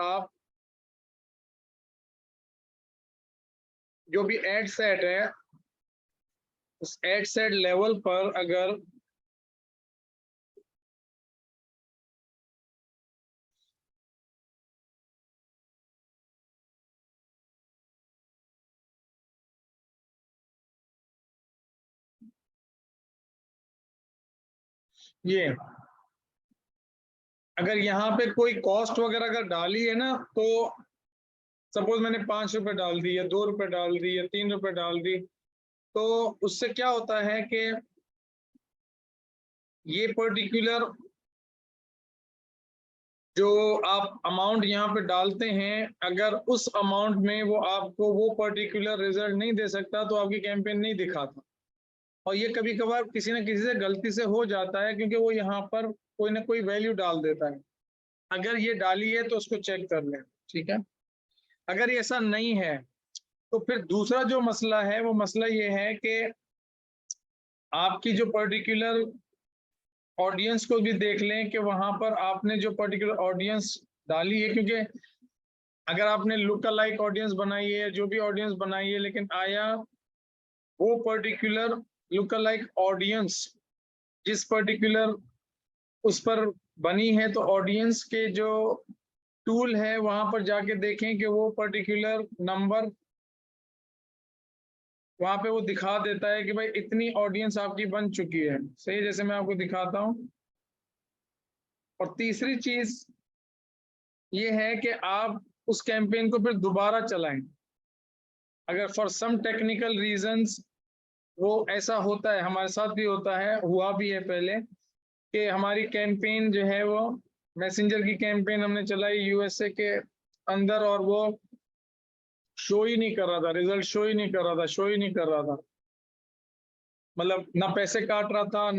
आप जो भी एड सेट है उस एड सेट लेवल पर अगर ये अगर यहाँ पे कोई कॉस्ट वगैरह अगर डाली है ना, तो सपोज मैंने 5 रुपए डाल दी या 2 रुपए डाल दी या 3 रुपए डाल दी, तो उससे क्या होता है कि ये पर्टिकुलर जो आप अमाउंट यहाँ पे डालते हैं, अगर उस अमाउंट में वो आपको वो पर्टिकुलर रिजल्ट नहीं दे सकता तो आपकी कैंपेन नहीं दिखाता। और ये कभी कभार किसी न किसी से गलती से हो जाता है, क्योंकि वो यहाँ पर कोई ना कोई वैल्यू डाल देता है। अगर ये डाली है तो उसको चेक कर लें, ठीक है। अगर ऐसा नहीं है तो फिर दूसरा जो मसला है वो मसला ये है कि आपकी जो पर्टिकुलर ऑडियंस को भी देख लें कि वहां पर आपने जो पर्टिकुलर ऑडियंस डाली है, क्योंकि अगर आपने लुक लाइक ऑडियंस बनाई है, जो भी ऑडियंस बनाई है, लेकिन आया वो पर्टिकुलर लुक लाइक ऑडियंस जिस पर्टिकुलर उस पर बनी है, तो ऑडियंस के जो टूल है वहां पर जाके देखें कि वो पर्टिकुलर नंबर वहां पे वो दिखा देता है कि भाई इतनी ऑडियंस आपकी बन चुकी है। सही, जैसे मैं आपको दिखाता हूँ। और तीसरी चीज ये है कि आप उस कैंपेन को फिर दोबारा चलाएं। अगर फॉर सम टेक्निकल रीजंस वो ऐसा होता है, हमारे साथ भी होता है, हुआ भी है पहले, कि हमारी कैंपेन जो है वो मैसेंजर की कैंपेन हमने चलाई यूएसए के अंदर, और वो शो ही नहीं कर रहा था, रिजल्ट शो ही नहीं कर रहा था, शो ही नहीं कर रहा था, मतलब ना पैसे काट रहा था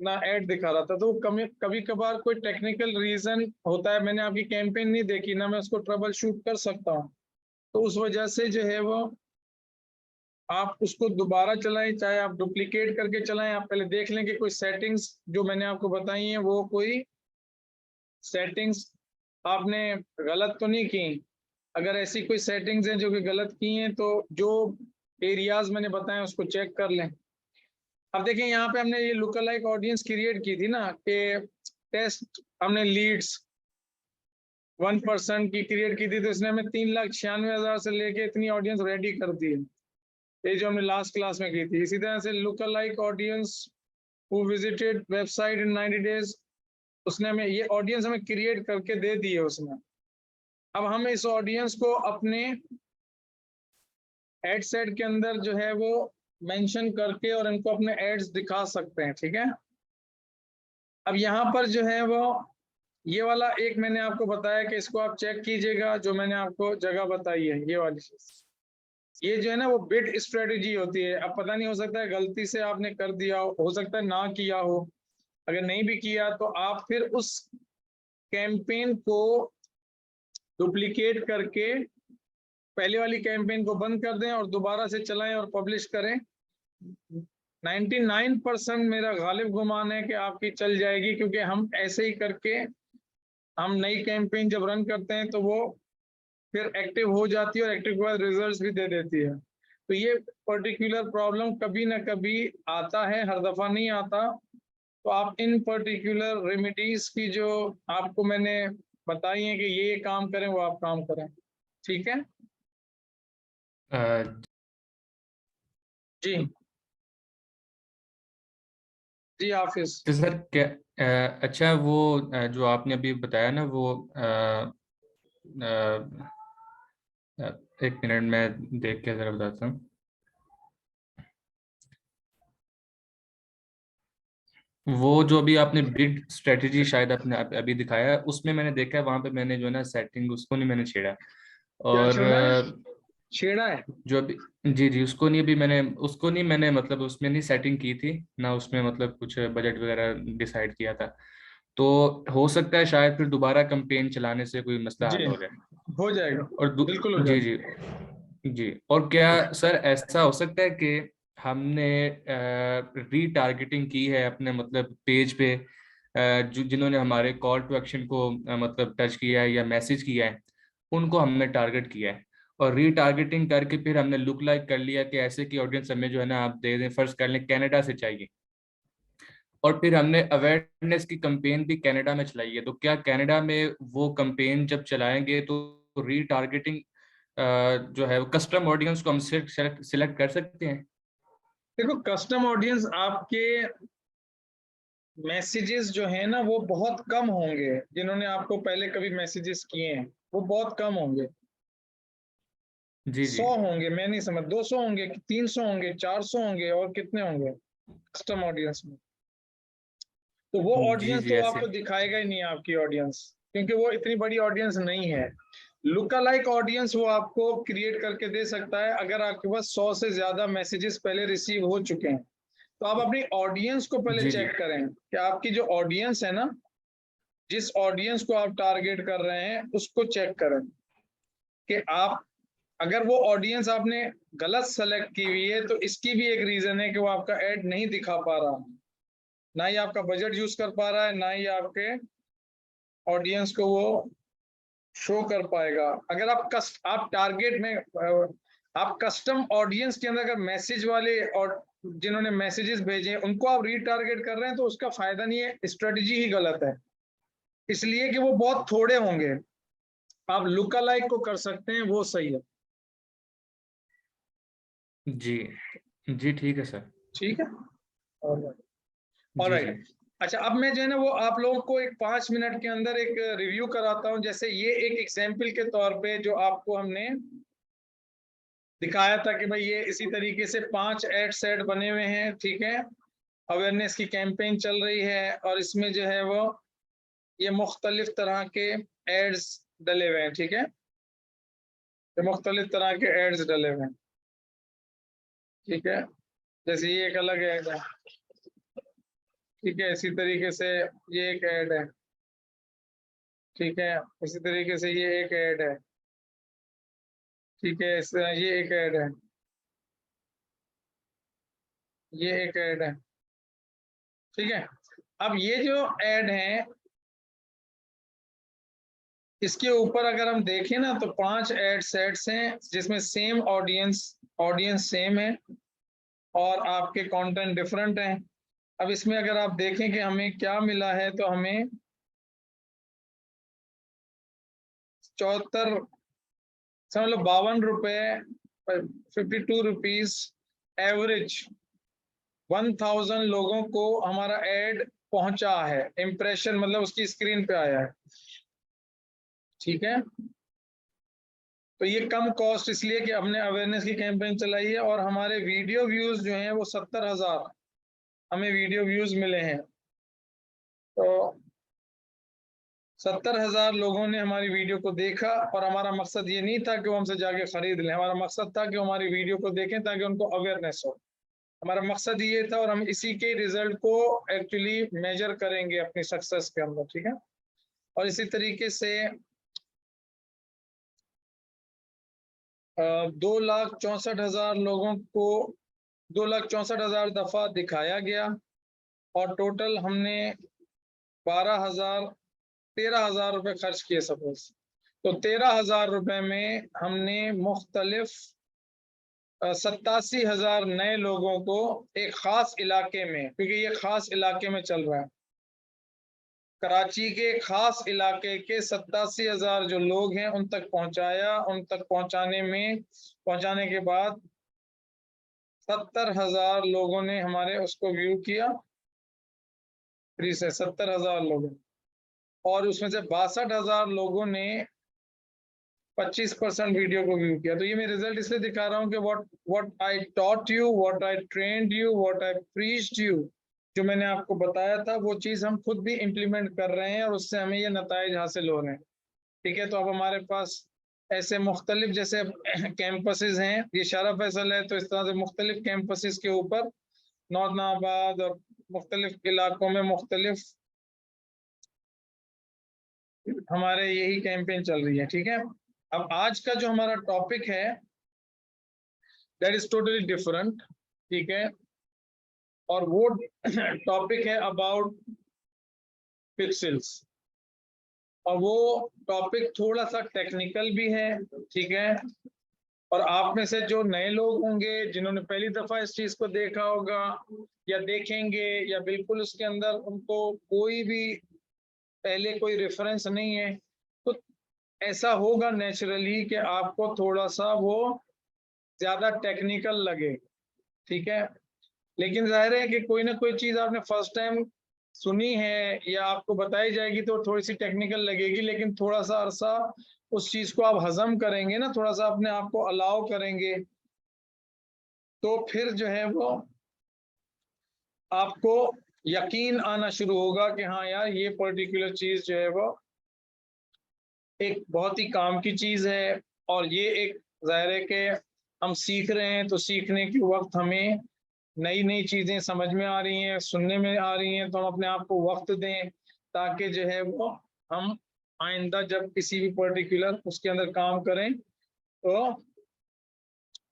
ना ऐड दिखा रहा था। तो कभी कभार कोई टेक्निकल रीजन होता है, मैंने आपकी कैंपेन नहीं देखी ना, मैं उसको ट्रबल शूट कर सकता हूँ, तो उस वजह से जो है वो आप उसको दोबारा चलाएं, चाहे आप डुप्लीकेट करके चलाएं। आप पहले देख लें कि कोई सेटिंग्स जो मैंने आपको बताई हैं वो कोई सेटिंग्स आपने गलत तो नहीं की। अगर ऐसी कोई सेटिंग्स हैं जो कि गलत की हैं, तो जो एरियाज मैंने बताए उसको चेक कर लें। अब देखें, यहाँ पे हमने ये लुक लाइक ऑडियंस क्रिएट की थी ना, कि टेस्ट हमने लीड्स 1% की क्रिएट की थी, तो इसने हमें 3,96,000 से लेके इतनी ऑडियंस रेडी कर दी है, ये जो हमने लास्ट क्लास में की थी। इसी तरह से look like audience who visited website in 90 days, उसने हमें ये ऑडियंस हमें क्रिएट करके दे दी है उसने। अब हम इस ऑडियंस को अपने एड सेट के अंदर जो है वो मेंशन करके और इनको अपने एड्स दिखा सकते हैं, ठीक है। अब यहाँ पर जो है वो ये वाला एक मैंने आपको बताया कि इसको आप चेक कीजिएगा, जो मैंने आपको जगह बताई है ये वाली चीज, ये जो है ना वो बिड स्ट्रेटेजी होती है। अब पता नहीं, हो सकता है गलती से आपने कर दिया हो सकता है ना किया हो। अगर नहीं भी किया तो आप फिर उस कैंपेन को डुप्लीकेट करके पहले वाली कैंपेन को बंद कर दें और दोबारा से चलाएं और पब्लिश करें। 99% मेरा गालिब गुमान है कि आपकी चल जाएगी, क्योंकि हम ऐसे ही करके हम नई कैंपेन जब रन करते हैं तो वो फिर एक्टिव हो जाती है और एक्टिव के बाद रिजल्ट्स भी दे देती है। तो ये पर्टिकुलर प्रॉब्लम कभी ना कभी आता है, हर दफा नहीं आता। तो आप इन पर्टिकुलर रेमेडीज की जो आपको मैंने बताई है कि ये काम करें, वो आप काम करें, ठीक है। जी जी हाफिज। तो सर क्या अच्छा वो जो आपने अभी बताया ना वो एक मिनट में देख के जरा बताता हूँ। वो जो अभी आपने बिड स्ट्रेटजी शायद आपने अभी दिखाया है, उसमें मैंने देखा है, वहां पे मैंने जो है ना सेटिंग उसको नहीं मैंने छेड़ा। क्या और छेड़ा है? छेड़ा है? जो अभी जी जी उसको नहीं मैंने मतलब उसमें नहीं सेटिंग की थी ना, उसमें मतलब कुछ बजट वगैरह डिसाइड किया था। तो हो सकता है शायद फिर दोबारा कैंपेन चलाने से कोई मसला हल जी हो जाए। हो जाएगा, और बिल्कुल हो जी जाएगा। जी जी। और क्या सर ऐसा हो सकता है कि हमने रीटारगेटिंग की है अपने मतलब पेज पे, जिन्होंने हमारे कॉल टू एक्शन को मतलब टच किया है या मैसेज किया है, उनको हमने टारगेट किया है। और रीटारगेटिंग करके फिर हमने लुक लाइक कर लिया कि ऐसे की ऑडियंस हमें जो है ना आप दे दें, फर्स्ट कर लें कनाडा से चाहिए, और फिर हमने अवेयरनेस की कैंपेन भी कनाडा में चलाई है। तो क्या कनाडा में वो कैंपेन जब चलाएंगे तो रीटारगेटिंग जो है वो कस्टम ऑडियंस को हम सिलेक्ट कर सकते हैं? देखो, कस्टम ऑडियंस आपके मैसेजेस जो है ना वो बहुत कम होंगे, जिन्होंने आपको पहले कभी मैसेजेस किए हैं वो बहुत कम होंगे। जी जी 100 होंगे, मैं नहीं समझ, 200 होंगे, 300 होंगे, 400 होंगे, और कितने होंगे कस्टम ऑडियंस में? तो वो जी ऑडियंस जी तो ऐसे। आपको दिखाएगा ही नहीं आपकी ऑडियंस, क्योंकि वो इतनी बड़ी ऑडियंस नहीं है। लुका लाइक ऑडियंस वो आपको क्रिएट करके दे सकता है अगर आपके पास 100 से ज्यादा मैसेजेस पहले रिसीव हो चुके हैं। तो आप अपनी ऑडियंस को पहले जी जी चेक करें कि आपकी जो ऑडियंस है ना, जिस ऑडियंस को आप टारगेट कर रहे हैं उसको चेक करें कि आप, अगर वो ऑडियंस आपने गलत सेलेक्ट की हुई है तो इसकी भी एक रीजन है कि वो आपका एड नहीं दिखा पा रहा, ना ही आपका बजट यूज कर पा रहा है, ना ही आपके ऑडियंस को वो शो कर पाएगा। अगर आप टारगेट में आप कस्टम ऑडियंस के अंदर अगर मैसेज वाले और जिन्होंने मैसेजेस भेजे उनको आप रीटारगेट कर रहे हैं तो उसका फायदा नहीं है, स्ट्रेटजी ही गलत है, इसलिए कि वो बहुत थोड़े होंगे। आप लुका लाइक को कर सकते हैं, वो सही है। जी जी ठीक है सर। ठीक है, जी जी ऑलराइट। अच्छा, अब मैं जो है ना वो आप लोगों को एक 5 मिनट के अंदर एक रिव्यू कराता हूं। जैसे ये एक एग्जाम्पल के तौर पे जो आपको हमने दिखाया था कि भाई ये इसी तरीके से 5 एड सेट बने हुए हैं, ठीक है। अवेयरनेस की कैंपेन चल रही है और इसमें जो है वो ये मुख्तलिफ तरह के एड्स डले हुए हैं, ठीक है। ये मुख्तलिफ तरह के एड्स डले हुए हैं, ठीक है। जैसे ये एक अलग एड है, ठीक है। इसी तरीके से ये एक एड है, ठीक है। इसी तरीके से ये एक ऐड है, ठीक है। ये एक ऐड है, ये एक ऐड है, ठीक है। अब ये जो ऐड है इसके ऊपर अगर हम देखें ना तो 5 ऐड सेट्स हैं जिसमें सेम ऑडियंस सेम है और आपके कंटेंट डिफरेंट हैं। अब इसमें अगर आप देखें कि हमें क्या मिला है तो हमें 74 मतलब 52 रुपए 52 रुपीज एवरेज 1000 लोगों को हमारा एड पहुंचा है, इंप्रेशन मतलब उसकी स्क्रीन पे आया है, ठीक है। तो ये कम कॉस्ट इसलिए कि हमने अवेयरनेस की कैंपेन चलाई है और हमारे वीडियो व्यूज जो हैं वो 70,000 हमें वीडियो व्यूज मिले हैं। तो 70,000 लोगों ने हमारी वीडियो को देखा और हमारा मकसद ये नहीं था कि वो हमसे जाके खरीद लें, हमारा मकसद था कि हमारी वीडियो को देखें ताकि उनको अवेयरनेस हो। हमारा मकसद ये था और हम इसी के रिजल्ट को एक्चुअली मेजर करेंगे अपनी सक्सेस के अंदर, ठीक है। और इसी तरीके से 2,64,000 लोगों को 2,64,000 दफा दिखाया गया और टोटल हमने 12,000 13,000 रुपये खर्च किए सपोज। तो 13,000 रुपये में हमने मुख्तलिफ 87,000 नए लोगों को एक खास इलाके में, क्योंकि ये खास इलाके में चल रहा है, कराची के खास इलाके के 87,000 जो लोग हैं उन तक पहुंचाया। उन तक पहुंचाने के बाद 70,000 लोगों ने हमारे उसको व्यू किया, फ्री से 70,000 लोगों, और उसमें से 62,000 लोगों ने 25% वीडियो को व्यू किया। तो ये मैं रिजल्ट इसलिए दिखा रहा हूँ कि what I taught you, what I trained you, what I preached you, जो मैंने आपको बताया था वो चीज़ हम खुद भी इम्प्लीमेंट कर रहे हैं और उससे हमें ये नताइज हासिल हो रहे हैं, ठीक है। तो अब हमारे पास ऐसे मुख्तलिफ जैसे कैंपसेस हैं, ये शारा फैसल है तो इस तरह से मुख्तलिफ कैंपसेस के ऊपर नॉर्थ नाबाद और मुख्तलिफ इलाकों में मुख्तलिफ हमारे यही कैंपेन चल रही है, ठीक है। अब आज का जो हमारा टॉपिक है दैट इज टोटली डिफरेंट, ठीक है। और वो टॉपिक है अबाउट पिक्सेल्स। और वो टॉपिक थोड़ा सा टेक्निकल भी है, ठीक है। और आप में से जो नए लोग होंगे जिन्होंने पहली दफा इस चीज को देखा होगा या देखेंगे, या बिल्कुल उसके अंदर उनको कोई भी पहले कोई रेफरेंस नहीं है, तो ऐसा होगा नेचुरली कि आपको थोड़ा सा वो ज्यादा टेक्निकल लगे, ठीक है। लेकिन जाहिर है कि कोई ना कोई चीज आपने फर्स्ट टाइम सुनी है या आपको बताई जाएगी तो थोड़ी सी टेक्निकल लगेगी, लेकिन थोड़ा सा अरसा उस चीज को आप हजम करेंगे ना, थोड़ा सा अपने आप को अलाउ करेंगे, तो फिर जो है वो आपको यकीन आना शुरू होगा कि हाँ यार, ये पर्टिकुलर चीज जो है वो एक बहुत ही काम की चीज है। और ये एक जाहिर है कि हम सीख रहे हैं, तो सीखने के वक्त हमें नई नई चीजें समझ में आ रही हैं, सुनने में आ रही हैं, तो हम अपने आप को वक्त दें ताकि जो है वो हम आइंदा जब किसी भी पर्टिकुलर उसके अंदर काम करें तो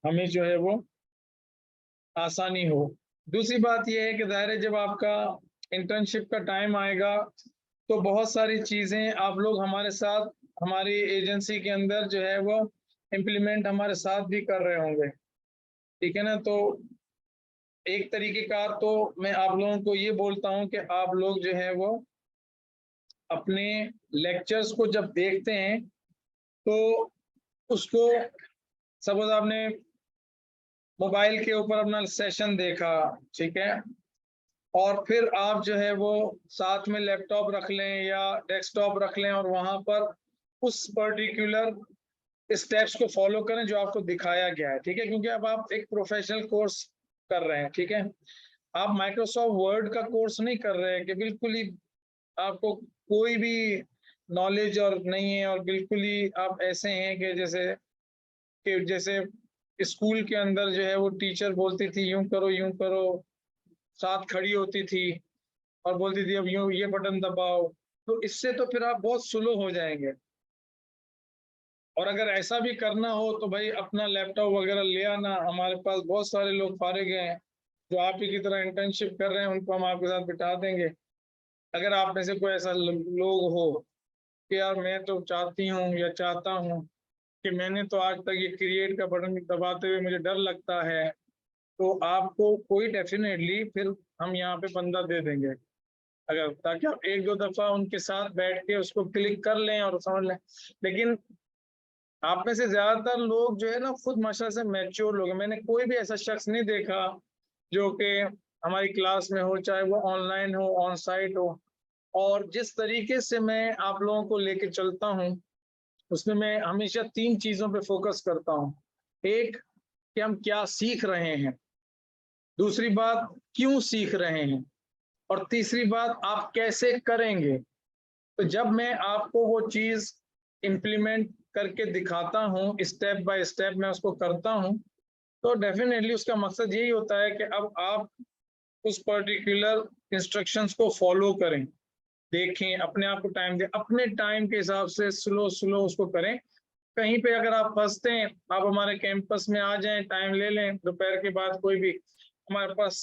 हमें जो है वो आसानी हो। दूसरी बात यह है कि जाहिर है जब आपका इंटर्नशिप का टाइम आएगा तो बहुत सारी चीजें आप लोग हमारे साथ, हमारी एजेंसी के अंदर जो है वो इम्प्लीमेंट हमारे साथ भी कर रहे होंगे, ठीक है ना। तो एक तरीके का तो मैं आप लोगों को ये बोलता हूँ कि आप लोग जो है वो अपने लेक्चर्स को जब देखते हैं तो उसको, सपोज आपने मोबाइल के ऊपर अपना सेशन देखा, ठीक है, और फिर आप जो है वो साथ में लैपटॉप रख लें या डेस्कटॉप रख लें और वहां पर उस पर्टिकुलर स्टेप्स को फॉलो करें जो आपको दिखाया गया है, ठीक है। क्योंकि अब आप एक प्रोफेशनल कोर्स कर रहे हैं, ठीक है। आप माइक्रोसॉफ्ट वर्ड का कोर्स नहीं कर रहे हैं कि बिल्कुल ही आपको कोई भी नॉलेज और नहीं है, और बिल्कुल ही आप ऐसे हैं कि जैसे स्कूल के अंदर जो है वो टीचर बोलती थी यूं करो, साथ खड़ी होती थी और बोलती थी अब यूं ये बटन दबाओ, तो इससे तो फिर आप बहुत स्लो हो जाएंगे। और अगर ऐसा भी करना हो तो भाई अपना लैपटॉप वगैरह ले आना, हमारे पास बहुत सारे लोग फारिग हैं जो आप ही की तरह इंटर्नशिप कर रहे हैं, उनको हम आपके साथ बिठा देंगे। अगर आप में से कोई ऐसा लोग हो कि यार मैं तो चाहती हूँ या चाहता हूँ कि मैंने तो आज तक ये क्रिएट का बटन दबाते हुए मुझे डर लगता है, तो आपको कोई डेफिनेटली फिर हम यहाँ पे बंदा दे देंगे, अगर ताकि आप एक दो दफा उनके साथ बैठ के उसको क्लिक कर लें और समझ लें। लेकिन आप में से ज्यादातर लोग जो है ना खुद माशा से मैच्योर लोग हैं, मैंने कोई भी ऐसा शख्स नहीं देखा जो कि हमारी क्लास में हो, चाहे वो ऑनलाइन हो ऑन साइट हो। और जिस तरीके से मैं आप लोगों को लेके चलता हूँ उसमें मैं हमेशा तीन चीजों पे फोकस करता हूँ। एक, कि हम क्या सीख रहे हैं, दूसरी बात क्यों सीख रहे हैं, और तीसरी बात आप कैसे करेंगे। तो जब मैं आपको वो चीज इम्प्लीमेंट करके दिखाता हूँ, स्टेप बाय स्टेप मैं उसको करता हूँ, तो डेफिनेटली उसका मकसद यही होता है कि अब आप उस पर्टिकुलर इंस्ट्रक्शंस को फॉलो करें, देखें, अपने आप को टाइम दें, अपने टाइम के हिसाब से स्लो स्लो उसको करें। कहीं पे अगर आप फंसते हैं, आप हमारे कैंपस में आ जाएं, टाइम ले लें, दोपहर के बाद कोई भी हमारे पास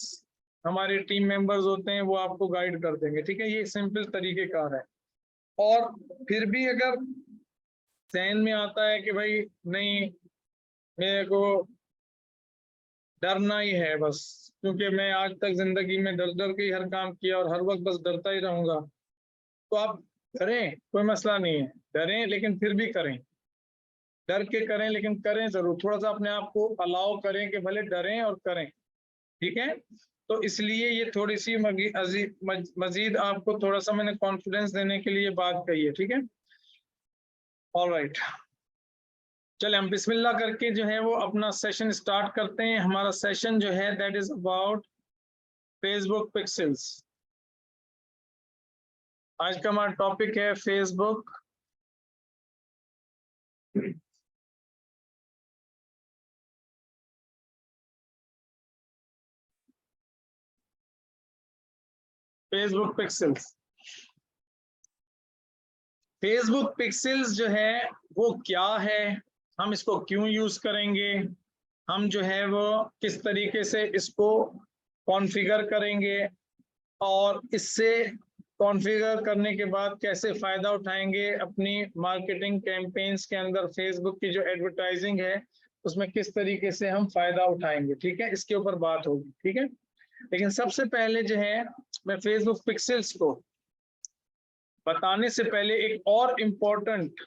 हमारे टीम मेंबर्स होते हैं, वो आपको गाइड कर देंगे, ठीक है। ये सिंपल तरीके कार है। और फिर भी अगर सहन में आता है कि भाई नहीं, मेरे को डरना ही है बस, क्योंकि मैं आज तक जिंदगी में डर डर के ही हर काम किया और हर वक्त बस डरता ही रहूंगा, तो आप डरें, कोई मसला नहीं है, डरें लेकिन फिर भी करें, डर के करें लेकिन करें जरूर, थोड़ा सा अपने आप को अलाउ करें कि भले डरें और करें, ठीक है। तो इसलिए ये थोड़ी सी मजीद आपको थोड़ा सा मैंने कॉन्फिडेंस देने के लिए बात कही है, ठीक है। ऑलराइट, चले हम बिस्मिल्लाह करके जो है वो अपना सेशन स्टार्ट करते हैं। हमारा सेशन जो है that is about Facebook pixels. आज का हमारा टॉपिक है Facebook Facebook pixels. Facebook pixels जो है वो क्या है, हम इसको क्यों यूज करेंगे, हम जो है वो किस तरीके से इसको कॉन्फ़िगर करेंगे, और इससे कॉन्फ़िगर करने के बाद कैसे फायदा उठाएंगे अपनी मार्केटिंग कैंपेन्स के अंदर, फेसबुक की जो एडवर्टाइजिंग है उसमें किस तरीके से हम फायदा उठाएंगे, ठीक है, इसके ऊपर बात होगी, ठीक है। लेकिन सबसे पहले जो है मैं फेसबुक पिक्सेल्स को बताने से पहले एक और इम्पोर्टेंट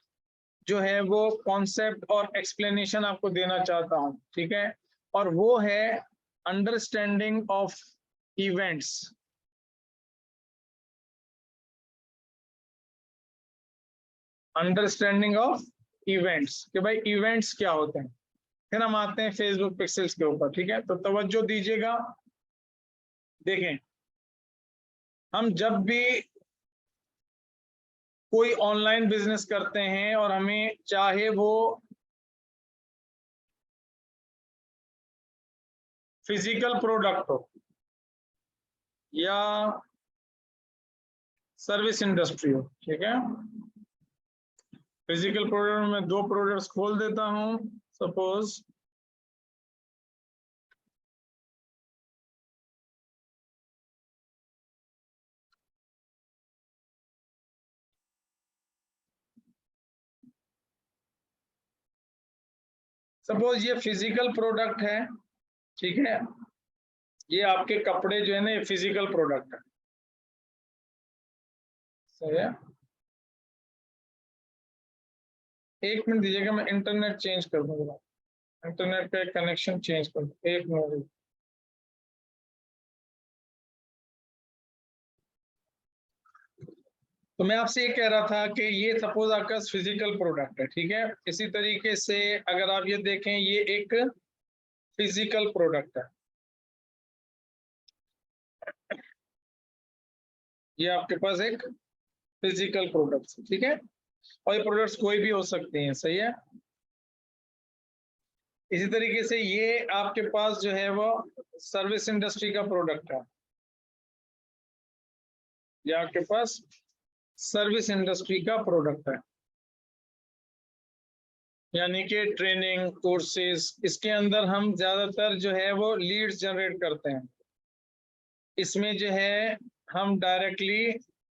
जो है वो कॉन्सेप्ट और एक्सप्लेनेशन आपको देना चाहता हूं, ठीक है, और वो है understanding of events. Understanding of events कि भाई इवेंट्स क्या होते हैं, फिर हम आते हैं फेसबुक पिक्सेल्स के ऊपर, ठीक है। तो तवज्जो दीजिएगा, देखें, हम जब भी कोई ऑनलाइन बिजनेस करते हैं और हमें चाहे वो फिजिकल प्रोडक्ट हो या सर्विस इंडस्ट्री हो, ठीक है। फिजिकल प्रोडक्ट में 2 प्रोडक्ट्स खोल देता हूं, सपोज ये फिजिकल प्रोडक्ट है, ठीक है, ये आपके कपड़े जो है ना, ये फिजिकल प्रोडक्ट है, सही है। एक मिनट दीजिएगा, मैं इंटरनेट चेंज कर दूंगा, इंटरनेट का कनेक्शन चेंज कर दूं, 1 मिनट। तो मैं आपसे ये कह रहा था कि ये सपोज आपका फिजिकल प्रोडक्ट है, ठीक है। इसी तरीके से अगर आप ये देखें, ये एक फिजिकल प्रोडक्ट है, ये आपके पास एक फिजिकल प्रोडक्ट, ठीक है, और ये प्रोडक्ट्स कोई भी हो सकते हैं, सही है। इसी तरीके से ये आपके पास जो है वो सर्विस इंडस्ट्री का प्रोडक्ट है, ये आपके पास सर्विस इंडस्ट्री का प्रोडक्ट है, यानी कि ट्रेनिंग कोर्सेज, इसके अंदर हम ज्यादातर जो है वो लीड्स जनरेट करते हैं, इसमें जो है हम डायरेक्टली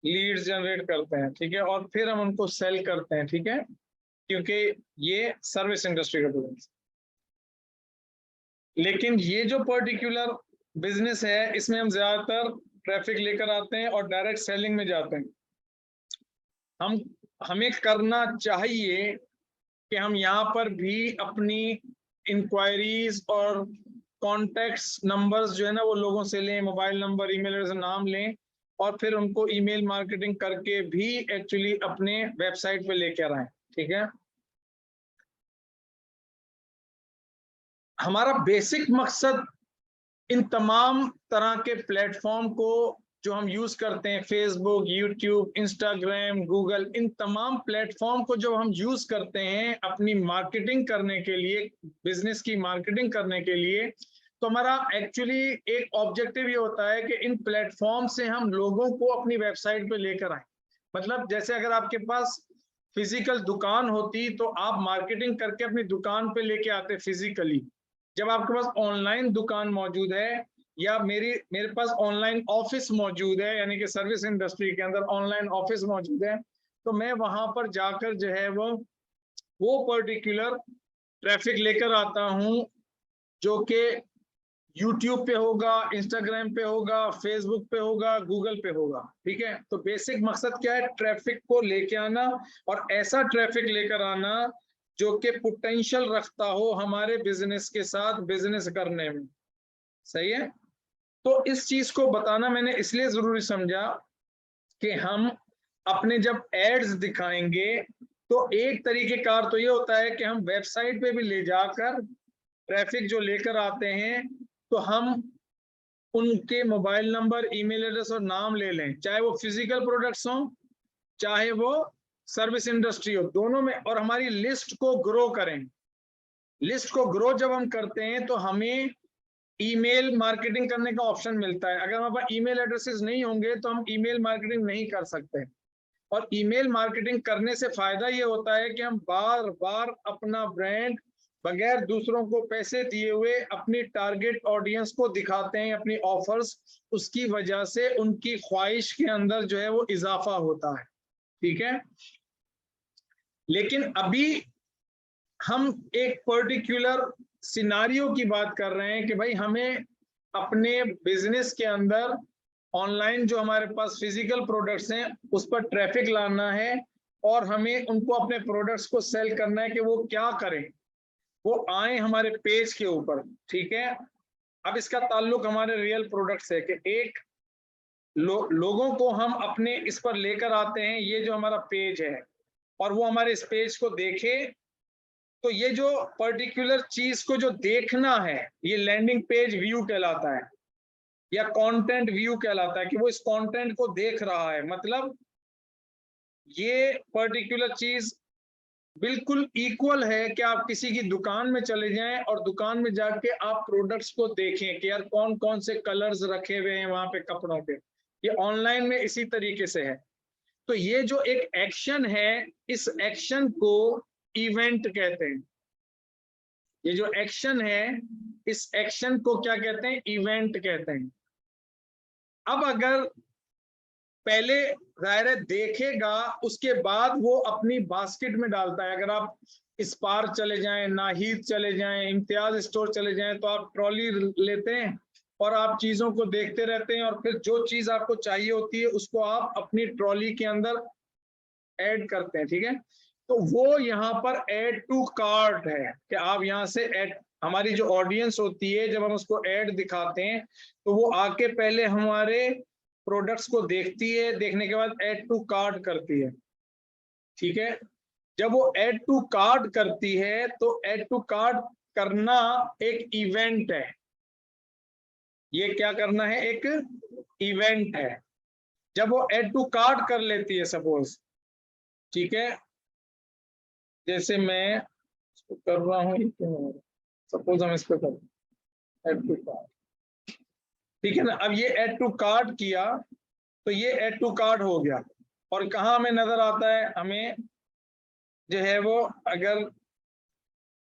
लीड्स जनरेट करते हैं, ठीक है, और फिर हम उनको सेल करते हैं, ठीक है, क्योंकि ये सर्विस इंडस्ट्री का बिजनेस। लेकिन ये जो पर्टिकुलर बिजनेस है, इसमें हम ज्यादातर ट्रैफिक लेकर आते हैं और डायरेक्ट सेलिंग में जाते हैं। हमें करना चाहिए कि हम यहाँ पर भी अपनी इंक्वायरीज और कॉन्टैक्ट्स नंबर्स जो है ना वो लोगों से लें, मोबाइल नंबर, ईमेल एड्रेस, नाम लें, और फिर उनको ईमेल मार्केटिंग करके भी एक्चुअली अपने वेबसाइट पे लेकर आए, ठीक है। हमारा बेसिक मकसद इन तमाम तरह के प्लेटफॉर्म को जो हम यूज करते हैं, फेसबुक, यूट्यूब, इंस्टाग्राम, गूगल, इन तमाम प्लेटफॉर्म को जब हम यूज करते हैं अपनी मार्केटिंग करने के लिए, बिजनेस की मार्केटिंग करने के लिए, तो हमारा एक्चुअली एक ऑब्जेक्टिव ये होता है कि इन प्लेटफॉर्म से हम लोगों को अपनी वेबसाइट पे लेकर आए। मतलब जैसे अगर आपके पास फिजिकल दुकान होती तो आप मार्केटिंग करके अपनी दुकान पे लेके आते फिजिकली। जब आपके पास ऑनलाइन दुकान मौजूद है या मेरे पास ऑनलाइन ऑफिस मौजूद है, यानी कि सर्विस इंडस्ट्री के अंदर ऑनलाइन ऑफिस मौजूद है, तो मैं वहां पर जाकर जो है वो पर्टिकुलर ट्रैफिक लेकर आता हूं, जो कि यूट्यूब पे होगा, इंस्टाग्राम पे होगा, फेसबुक पे होगा, गूगल पे होगा, ठीक है। तो बेसिक मकसद क्या है, ट्रैफिक को लेके आना, और ऐसा ट्रैफिक लेकर आना जो कि पोटेंशियल रखता हो हमारे बिजनेस के साथ बिजनेस करने में, सही है। तो इस चीज को बताना मैंने इसलिए जरूरी समझा कि हम अपने जब एड्स दिखाएंगे तो एक तरीके कार तो ये होता है कि हम वेबसाइट पे भी ले जाकर ट्रैफिक जो लेकर आते हैं तो हम उनके मोबाइल नंबर, ईमेल एड्रेस और नाम ले लें, चाहे वो फिजिकल प्रोडक्ट्स हों चाहे वो सर्विस इंडस्ट्री हो, दोनों में, और हमारी लिस्ट को ग्रो करें। लिस्ट को ग्रो जब हम करते हैं तो हमें ईमेल मार्केटिंग करने का ऑप्शन मिलता है। अगर हमारे पास ईमेल एड्रेसेस नहीं होंगे तो हम ईमेल मार्केटिंग नहीं कर सकते, और ईमेल मार्केटिंग करने से फायदा ये होता है कि हम बार बार अपना ब्रांड बगैर दूसरों को पैसे दिए हुए अपनी टारगेट ऑडियंस को दिखाते हैं अपनी ऑफर्स, उसकी वजह से उनकी ख्वाहिश के अंदर जो है वो इजाफा होता है, ठीक है। लेकिन अभी हम एक पर्टिकुलर सिनारियो की बात कर रहे हैं कि भाई हमें अपने बिजनेस के अंदर ऑनलाइन जो हमारे पास फिजिकल प्रोडक्ट्स हैं उस पर ट्रैफिक लाना है और हमें उनको अपने प्रोडक्ट्स को सेल करना है कि वो क्या करें, वो आए हमारे पेज के ऊपर, ठीक है। अब इसका ताल्लुक हमारे रियल प्रोडक्ट से कि एक लोगों को हम अपने इस पर लेकर आते हैं, ये जो हमारा पेज है, और वो हमारे इस पेज को देखे, तो ये जो पर्टिकुलर चीज को जो देखना है ये लैंडिंग पेज व्यू कहलाता है या कंटेंट व्यू कहलाता है, कि वो इस कंटेंट को देख रहा है। मतलब ये पर्टिकुलर चीज बिल्कुल इक्वल है कि आप किसी की दुकान में चले जाएं और दुकान में जाके आप प्रोडक्ट्स को देखें कि यार कौन कौन से कलर्स रखे हुए हैं वहां पे कपड़ों पे। ये ऑनलाइन में इसी तरीके से है। तो ये जो एक एक्शन है, इस एक्शन को इवेंट कहते हैं। ये जो एक्शन है, इस एक्शन को क्या कहते हैं? इवेंट कहते हैं। अब अगर पहले जाहिर है देखेगा, उसके बाद वो अपनी बास्केट में डालता है। अगर आप इस पार चले जाएं, नाहिद चले जाएं, इम्तियाज स्टोर चले जाएं, तो आप ट्रॉली लेते हैं और आप चीजों को देखते रहते हैं, और फिर जो चीज आपको चाहिए होती है उसको आप अपनी ट्रॉली के अंदर ऐड करते हैं, ठीक है। तो वो यहाँ पर ऐड टू कार्ट है कि आप यहाँ से ऐड, हमारी जो ऑडियंस होती है जब हम उसको ऐड दिखाते हैं तो वो आके पहले हमारे प्रोडक्ट्स को देखती है, देखने के बाद ऐड टू कार्ट करती है, ठीक है। जब वो ऐड टू कार्ट करती है तो ऐड टू कार्ट करना एक इवेंट है। ये क्या करना है? एक इवेंट है। जब वो ऐड टू कार्ट कर लेती है सपोज, ठीक है, जैसे मैं इसको कर रहा हूँ, सपोज हम इस पे कर ऐड टू कार्ट, ठीक है ना। अब ये ऐड टू कार्ट किया तो ये ऐड टू कार्ट हो गया, और कहाँ हमें नजर आता है? हमें जो है वो, अगर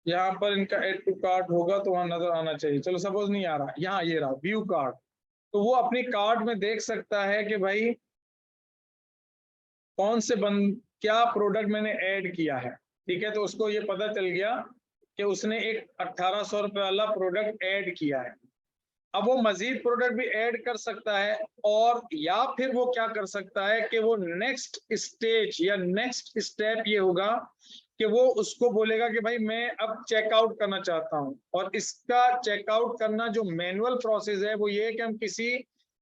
यहाँ पर इनका ऐड टू कार्ट होगा तो वहां नजर आना चाहिए। चलो सपोज नहीं आ रहा, यहाँ ये रहा व्यू कार्ट। तो वो अपनी कार्ट में देख सकता है कि भाई कौन से क्या प्रोडक्ट मैंने ऐड किया है, ठीक है। तो उसको ये पता चल गया कि उसने एक 1800 रुपये वाला प्रोडक्ट ऐड किया है। अब वो मजीद प्रोडक्ट भी ऐड कर सकता है, और या फिर वो क्या कर सकता है कि वो नेक्स्ट स्टेज या नेक्स्ट स्टेप ये होगा कि वो उसको बोलेगा कि भाई मैं अब चेकआउट करना चाहता हूँ। और इसका चेकआउट करना जो मैनुअल प्रोसेस है वो ये है कि हम किसी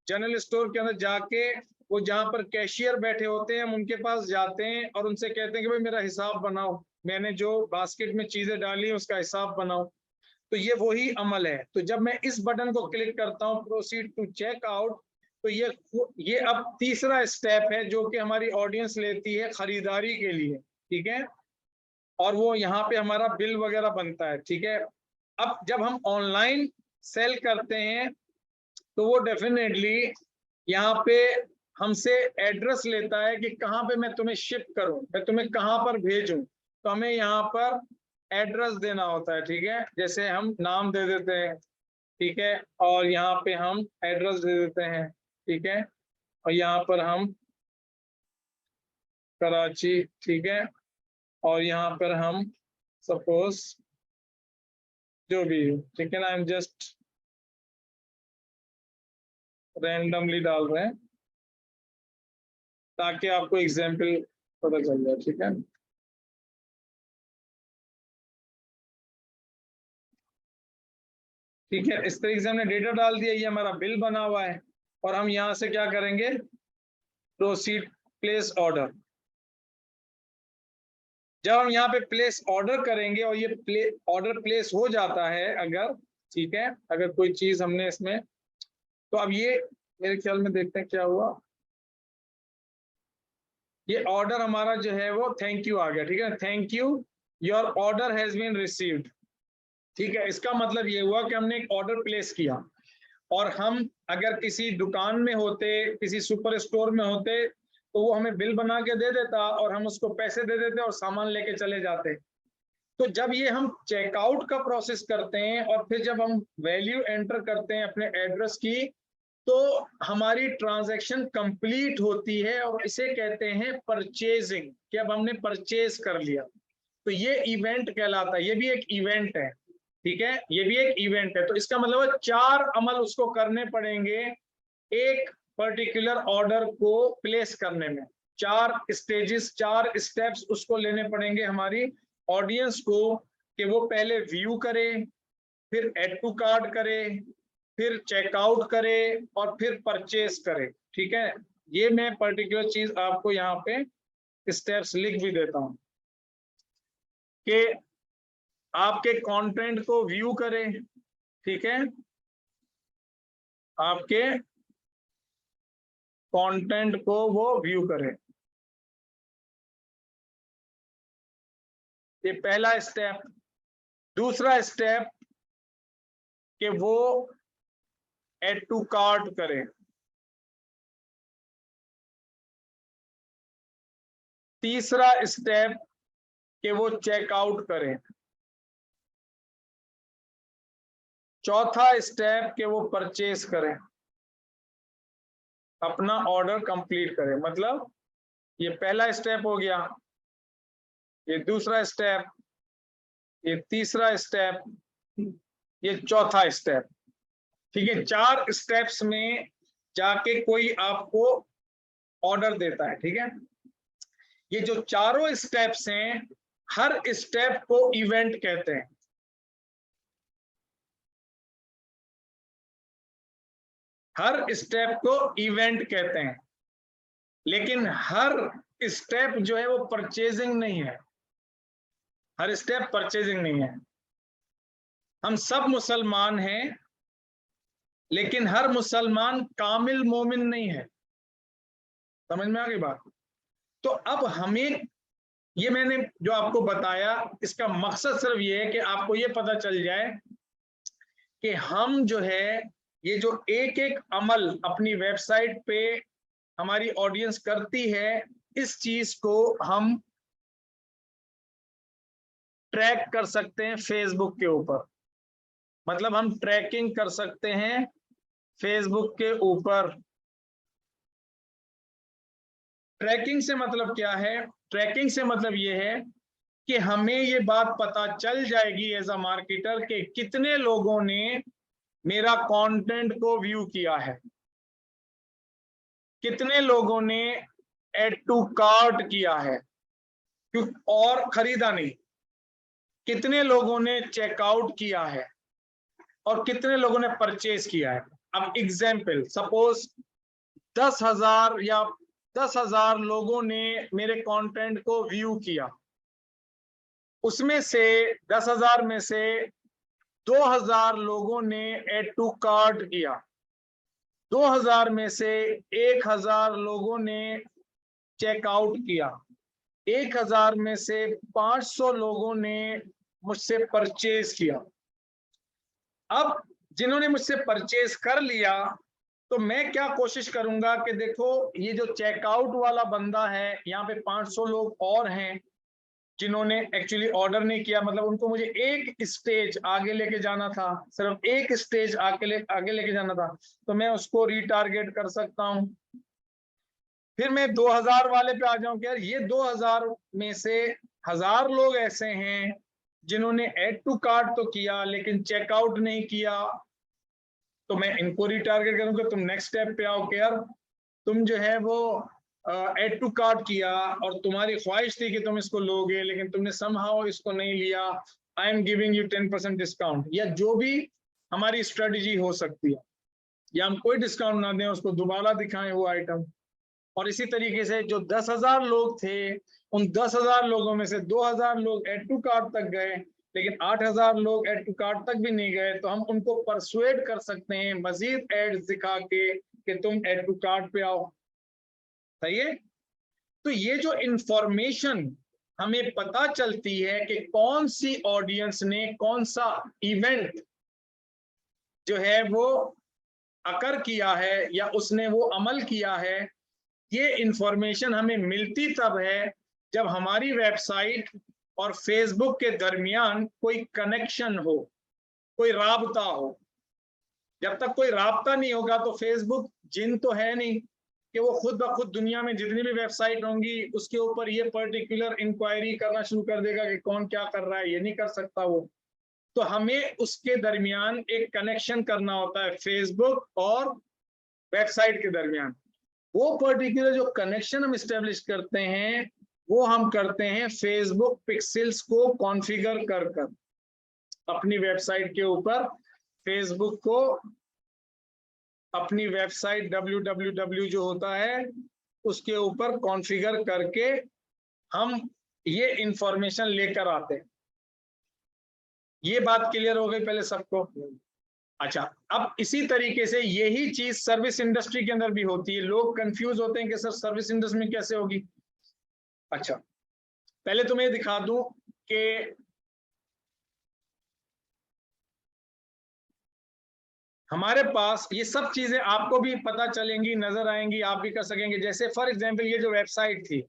जनरल स्टोर के अंदर जाके, वो जहाँ पर कैशियर बैठे होते हैं, हम उनके पास जाते हैं और उनसे कहते हैं कि भाई मेरा हिसाब बनाओ, मैंने जो बास्केट में चीजें डाली उसका हिसाब बनाओ। तो ये वही अमल है। तो जब मैं इस बटन को क्लिक करता हूँ प्रोसीड टू चेक आउट, तो ये अब तीसरा स्टेप है जो कि हमारी ऑडियंस लेती है खरीदारी के लिए, ठीक है। और वो यहाँ पे हमारा बिल वगैरह बनता है, ठीक है। अब जब हम ऑनलाइन सेल करते हैं तो वो डेफिनेटली यहाँ पे हमसे एड्रेस लेता है कि कहाँ पे मैं तुम्हें शिप करूं, मैं तुम्हें कहाँ पर भेजूं। तो हमें यहाँ पर एड्रेस देना होता है, ठीक है। जैसे हम नाम दे देते हैं, ठीक है, और यहाँ पे हम एड्रेस दे देते हैं, ठीक है, और यहाँ पर हम कराची, ठीक है, और यहाँ पर हम सपोज जो भी, ठीक है ना, हम जस्ट रैंडमली डाल रहे हैं ताकि आपको एग्जाम्पल पता चल जाए, ठीक है। ठीक है, इस तरीके से हमने डेटा डाल दिया, ये हमारा बिल बना हुआ है, और हम यहाँ से क्या करेंगे? Proceed place order. जब हम यहाँ पे प्लेस ऑर्डर करेंगे और ये ऑर्डर प्लेस हो जाता है अगर, ठीक है, अगर कोई चीज हमने इसमें, तो अब ये मेरे ख्याल में देखते हैं क्या हुआ। ये ऑर्डर हमारा जो है वो थैंक यू आ गया, ठीक है, thank you your order has been received, ठीक है। इसका मतलब ये हुआ कि हमने एक ऑर्डर प्लेस किया, और हम अगर किसी दुकान में होते, किसी सुपर स्टोर में होते, तो वो हमें बिल बना के दे देता और हम उसको पैसे दे देते और सामान लेके चले जाते। तो जब ये हम चेकआउट का प्रोसेस करते हैं और फिर जब हम वैल्यू एंटर करते हैं अपने एड्रेस की, तो हमारी ट्रांजैक्शन कंप्लीट होती है और इसे कहते हैं परचेजिंग, कि अब हमने परचेज कर लिया। तो ये इवेंट कहलाता है, ये भी एक इवेंट है, ठीक है, ये भी एक इवेंट है। तो इसका मतलब 4 अमल उसको करने पड़ेंगे एक पर्टिकुलर ऑर्डर को प्लेस करने में। 4 स्टेजेस, 4 स्टेप्स उसको लेने पड़ेंगे हमारी ऑडियंस को, कि वो पहले व्यू करे, फिर ऐड टू कार्ट करे, फिर चेकआउट करे और फिर परचेज करे, ठीक है। ये मैं पर्टिकुलर चीज आपको यहाँ पे स्टेप्स लिख भी देता हूं कि आपके कंटेंट को व्यू करें, ठीक है, आपके कंटेंट को वो व्यू करे, ये पहला स्टेप। दूसरा स्टेप कि वो ऐड टू कार्ट करे। तीसरा स्टेप कि वो चेकआउट करे। चौथा स्टेप कि वो परचेज करे, अपना ऑर्डर कंप्लीट करे। मतलब ये पहला स्टेप हो गया, ये दूसरा स्टेप, ये तीसरा स्टेप, ये चौथा स्टेप, ठीक है। 4 स्टेप्स में जाके कोई आपको ऑर्डर देता है, ठीक है। ये जो चारों स्टेप्स हैं, हर स्टेप को इवेंट कहते हैं। हर स्टेप को इवेंट कहते हैं, लेकिन हर स्टेप जो है वो परचेजिंग नहीं है। हर स्टेप परचेजिंग नहीं है। हम सब मुसलमान हैं, लेकिन हर मुसलमान कामिल मोमिन नहीं है। समझ में आ गई बात? तो अब हमें, ये मैंने जो आपको बताया, इसका मकसद सिर्फ ये है कि आपको ये पता चल जाए कि हम जो है, ये जो एक एक अमल अपनी वेबसाइट पे हमारी ऑडियंस करती है, इस चीज को हम ट्रैक कर सकते हैं फेसबुक के ऊपर। मतलब हम ट्रैकिंग कर सकते हैं फेसबुक के ऊपर। ट्रैकिंग से मतलब क्या है? ट्रैकिंग से मतलब ये है कि हमें ये बात पता चल जाएगी एज अ मार्केटर कि कितने लोगों ने मेरा कंटेंट को व्यू किया है, कितने लोगों ने ऐड टू कार्ट किया है और खरीदा नहीं, कितने लोगों ने चेकआउट किया है और कितने लोगों ने परचेज किया है। अब एग्जाम्पल, सपोज 10,000 या 10,000 लोगों ने मेरे कंटेंट को व्यू किया, उसमें से 10,000 में से 2,000 लोगों ने ऐड टू कार्ट किया, 2,000 में से 1,000 लोगों ने चेकआउट किया, 1,000 में से 500 लोगों ने मुझसे परचेज किया। अब जिन्होंने मुझसे परचेज कर लिया, तो मैं क्या कोशिश करूंगा कि देखो, ये जो चेकआउट वाला बंदा है, यहाँ पे 500 लोग और हैं जिन्होंने एक्चुअली ऑर्डर नहीं किया। मतलब उनको मुझे एक स्टेज आगे लेके जाना था, सिर्फ एक स्टेज आगे लेके जाना था, तो मैं उसको रीटारगेट कर सकता हूं। फिर मैं 2,000 वाले पे आ जाऊं कि यार ये 2,000 में से 1,000 लोग ऐसे हैं जिन्होंने ऐड टू कार्ट तो किया लेकिन चेकआउट नहीं किया, तो मैं इनको रिटारगेट करूंगा। तुम नेक्स्ट स्टेप पे आओ कि यार तुम जो है वो ऐड टू कार्ट किया और तुम्हारी ख्वाहिश थी कि तुम इसको लोगे, लेकिन तुमने समहाउ इसको नहीं लिया, I am giving you 10% discount, या जो भी हमारी स्ट्रेटजी हो सकती है, या हम कोई डिस्काउंट ना दें, उसको दोबारा दिखाएं वो आइटम। और इसी तरीके से जो 10,000 लोग थे, उन 10,000 लोगों में से 2,000 लोग ऐड टू कार्ट तक गए, लेकिन 8,000 लोग ऐड टू कार्ट तक भी नहीं गए, तो हम उनको परसुएड कर सकते हैं मजीद एड्स दिखा के कि तुम ऐड टू कार्ट पे आओ। सही है? तो ये जो इंफॉर्मेशन हमें पता चलती है कि कौन सी ऑडियंस ने कौन सा इवेंट जो है वो अकर किया है या उसने वो अमल किया है, ये इंफॉर्मेशन हमें मिलती तब है जब हमारी वेबसाइट और फेसबुक के दरमियान कोई कनेक्शन हो, कोई राबता हो। जब तक कोई राबता नहीं होगा तो फेसबुक जिन तो है नहीं कि वो खुद ब खुद दुनिया में जितनी भी वेबसाइट होंगी उसके ऊपर ये पर्टिकुलर इंक्वायरी करना शुरू कर देगा कि कौन क्या कर रहा है। ये नहीं कर सकता वो। तो हमें उसके दरमियान एक कनेक्शन करना होता है, फेसबुक और वेबसाइट के दरमियान। वो पर्टिकुलर जो कनेक्शन हम स्टेब्लिश करते हैं वो हम करते हैं फेसबुक पिक्सेल्स को कॉन्फ़िगर कर अपनी वेबसाइट के ऊपर फेसबुक को अपनी वेबसाइट www जो होता है उसके ऊपर कॉन्फ़िगर करके हम ये इंफॉर्मेशन लेकर आते हैं। ये बात क्लियर हो गई पहले सबको? अच्छा, अब इसी तरीके से यही चीज सर्विस इंडस्ट्री के अंदर भी होती है। लोग कंफ्यूज होते हैं कि सर सर्विस इंडस्ट्री में कैसे होगी। अच्छा, पहले तो मैं दिखा दूं कि हमारे पास ये सब चीजें आपको भी पता चलेंगी, नजर आएंगी, आप भी कर सकेंगे। जैसे फॉर एग्जांपल ये जो वेबसाइट थी,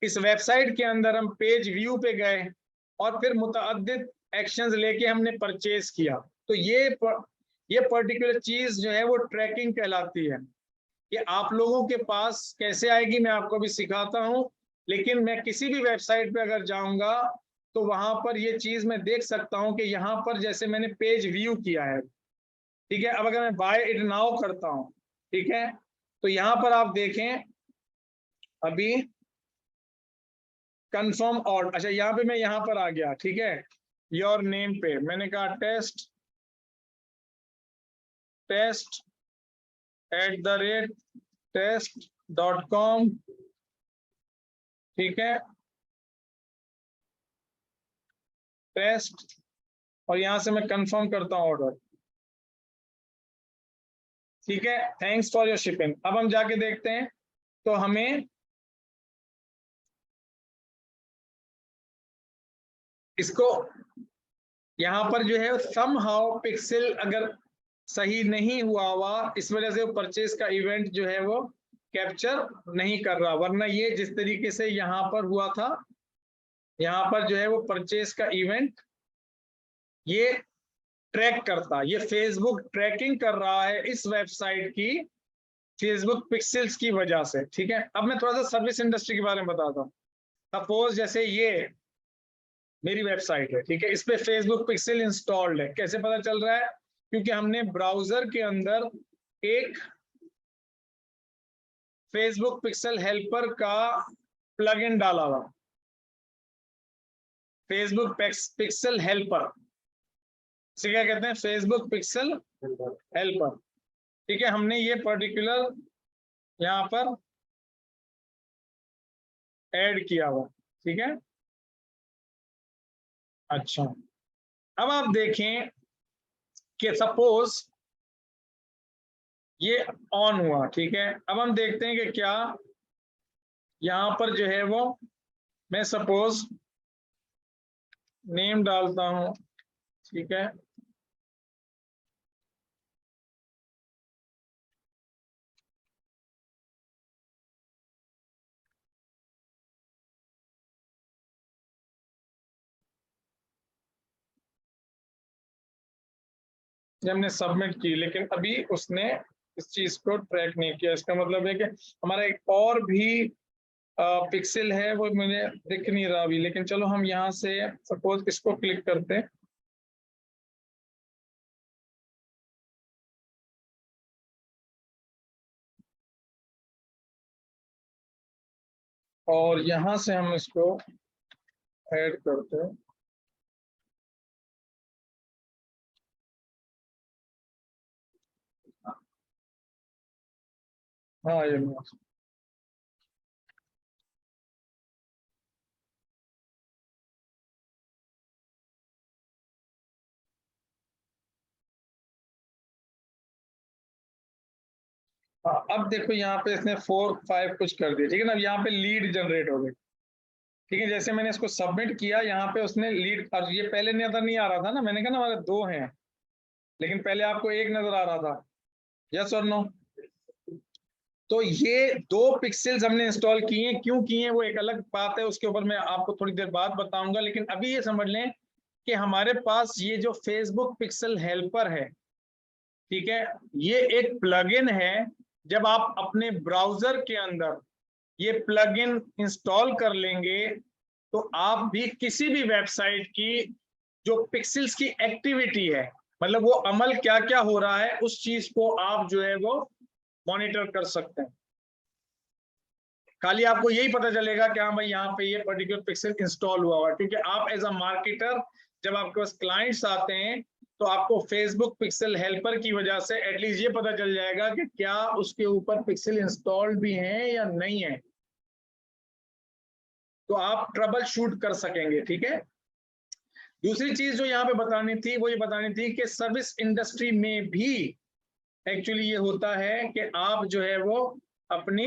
इस वेबसाइट के अंदर हम पेज व्यू पे गए और फिर मुतअद्दिद एक्शंस लेके हमने परचेज किया। तो ये पर्टिकुलर चीज जो है वो ट्रैकिंग कहलाती है। ये आप लोगों के पास कैसे आएगी मैं आपको भी सिखाता हूं, लेकिन मैं किसी भी वेबसाइट पे अगर जाऊंगा तो वहां पर ये चीज मैं देख सकता हूं कि यहाँ पर जैसे मैंने पेज व्यू किया है, ठीक है। अब अगर मैं बाय इट नाउ करता हूं, ठीक है, तो यहाँ पर आप देखें अभी कंफर्म ऑर्डर। अच्छा, यहाँ पे मैं यहाँ पर आ गया, ठीक है, योर नेम पे मैंने कहा test@test.com, ठीक है, टेस्ट, और यहां से मैं कंफर्म करता हूं ऑर्डर, ठीक है, थैंक्स फॉर योर शिपिंग। अब हम जाके देखते हैं तो हमें इसको यहाँ पर जो है समहाउ पिक्सल अगर सही नहीं हुआ इस वजह से वो परचेज का इवेंट जो है वो कैप्चर नहीं कर रहा, वरना ये जिस तरीके से यहाँ पर हुआ था, यहाँ पर जो है वो परचेज का इवेंट ये ट्रैक करता, ये फेसबुक ट्रैकिंग कर रहा है इस वेबसाइट की फेसबुक पिक्सेल्स की वजह से, ठीक है। अब मैं थोड़ा सा सर्विस इंडस्ट्री के बारे में बताता हूँ। सपोज जैसे ये मेरी वेबसाइट है, ठीक है, इस पे फेसबुक पिक्सल इंस्टॉल्ड है। कैसे पता चल रहा है? क्योंकि हमने ब्राउजर के अंदर एक फेसबुक पिक्सल हेल्पर का प्लगइन डाला हुआ, फेसबुक पिक्सल हेल्पर, इसे क्या कहते हैं? फेसबुक पिक्सल हेल्पर, ठीक है। हमने ये पर्टिकुलर यहाँ पर ऐड किया हुआ, ठीक है। अच्छा, अब आप देखें कि सपोज ये ऑन हुआ, ठीक है। अब हम देखते हैं कि क्या यहाँ पर जो है वो मैं सपोज नेम डालता हूं, ठीक है, हमने सबमिट की लेकिन अभी उसने इस चीज को ट्रैक नहीं किया। इसका मतलब है कि हमारा एक और भी पिक्सल है वो मुझे दिख नहीं रहा अभी, लेकिन चलो हम यहाँ से सपोज इसको क्लिक करते हैं और यहाँ से हम इसको ऐड करते हैं। हाँ ये हाँ, अब देखो यहाँ पे इसने 4 5 कुछ कर दिया, ठीक है ना। अब यहाँ पे लीड जनरेट हो गई, ठीक है। जैसे मैंने इसको सबमिट किया यहाँ पे उसने लीड, और ये पहले नजर नहीं आ रहा था ना, मैंने कहा ना हमारे 2 हैं, लेकिन पहले आपको एक नजर आ रहा था, यस और नो? तो ये 2 पिक्सेल्स हमने इंस्टॉल किए हैं। क्यों किए हैं वो एक अलग बात है, उसके ऊपर मैं आपको थोड़ी देर बाद बताऊंगा। लेकिन अभी ये समझ लें कि हमारे पास ये जो फेसबुक पिक्सल हेल्पर है, ठीक है, ये एक प्लगइन है। जब आप अपने ब्राउजर के अंदर ये प्लगइन इंस्टॉल कर लेंगे तो आप भी किसी भी वेबसाइट की जो पिक्सेल्स की एक्टिविटी है, मतलब वो अमल क्या क्या हो रहा है, उस चीज को आप जो है वो मॉनिटर कर सकते हैं। खाली आपको यही पता चलेगा कि हाँ भाई यहाँ पे ये पर्टिकुलर पिक्सल इंस्टॉल हुआ हुआ है। क्योंकि आप एज अ मार्केटर जब आपके पास क्लाइंट्स आते हैं तो आपको फेसबुक पिक्सल हेल्पर की वजह से एटलीस्ट ये पता चल जाएगा कि क्या उसके ऊपर पिक्सल इंस्टॉल्ड भी हैं या नहीं है, तो आप ट्रबल शूट कर सकेंगे। ठीक है, दूसरी चीज जो यहाँ पे बतानी थी वो ये बतानी थी कि सर्विस इंडस्ट्री में भी एक्चुअली ये होता है कि आप जो है वो अपनी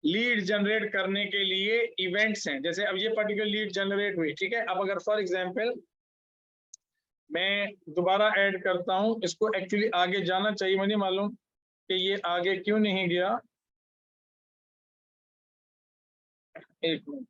लीड जनरेट करने के लिए इवेंट्स हैं। जैसे अब ये पर्टिकुलर लीड जनरेट हुई, ठीक है, अब अगर फॉर एग्जांपल मैं दोबारा ऐड करता हूं इसको, एक्चुअली आगे जाना चाहिए, मुझे मालूम कि ये आगे क्यों नहीं गया। एक मिनट,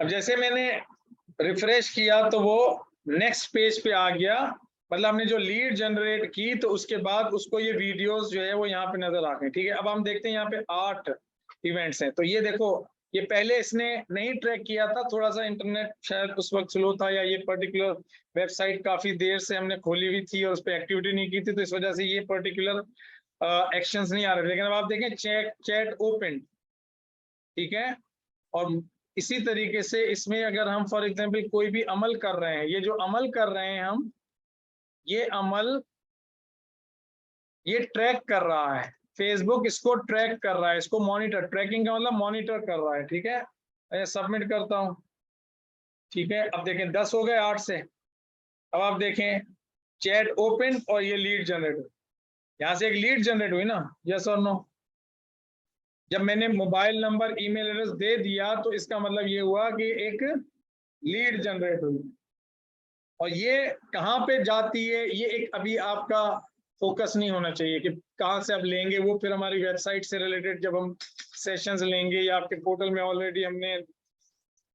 अब जैसे मैंने रिफ्रेश किया तो वो नेक्स्ट पेज पे आ गया। मतलब हमने जो लीड जनरेट की तो उसके बाद उसको ये वीडियोस जो है वो यहाँ पे नजर आ गए। ठीक है, अब हम देखते हैं यहाँ पे 8 इवेंट्स हैं। तो ये देखो, ये पहले इसने नहीं ट्रैक किया था, थोड़ा सा इंटरनेट शायद उस वक्त स्लो था, या ये पर्टिकुलर वेबसाइट काफी देर से हमने खोली हुई थी और उस पर एक्टिविटी नहीं की थी, तो इस वजह से ये पर्टिकुलर एक्शंस नहीं आ रहे थे। लेकिन अब आप देखें चैट ओपन, ठीक है, और इसी तरीके से इसमें अगर हम फॉर एग्जांपल कोई भी अमल कर रहे हैं, ये जो अमल कर रहे हैं हम, ये अमल ये ट्रैक कर रहा है, फेसबुक इसको ट्रैक कर रहा है, इसको मॉनिटर, ट्रैकिंग का मतलब मॉनिटर कर रहा है। ठीक है, मैं सबमिट करता हूं। ठीक है, अब देखें 10 हो गए 8 से। अब आप देखें चैट ओपन और ये लीड जनरेट हुई, यहां से एक लीड जनरेट हुई ना, यस और नो। जब मैंने मोबाइल नंबर ईमेल एड्रेस दे दिया तो इसका मतलब ये हुआ कि एक लीड जनरेट हुई। और ये कहाँ पे जाती है, ये एक अभी आपका फोकस नहीं होना चाहिए कि कहाँ से आप लेंगे वो, फिर हमारी वेबसाइट से रिलेटेड जब हम सेशंस लेंगे या आपके पोर्टल में ऑलरेडी हमने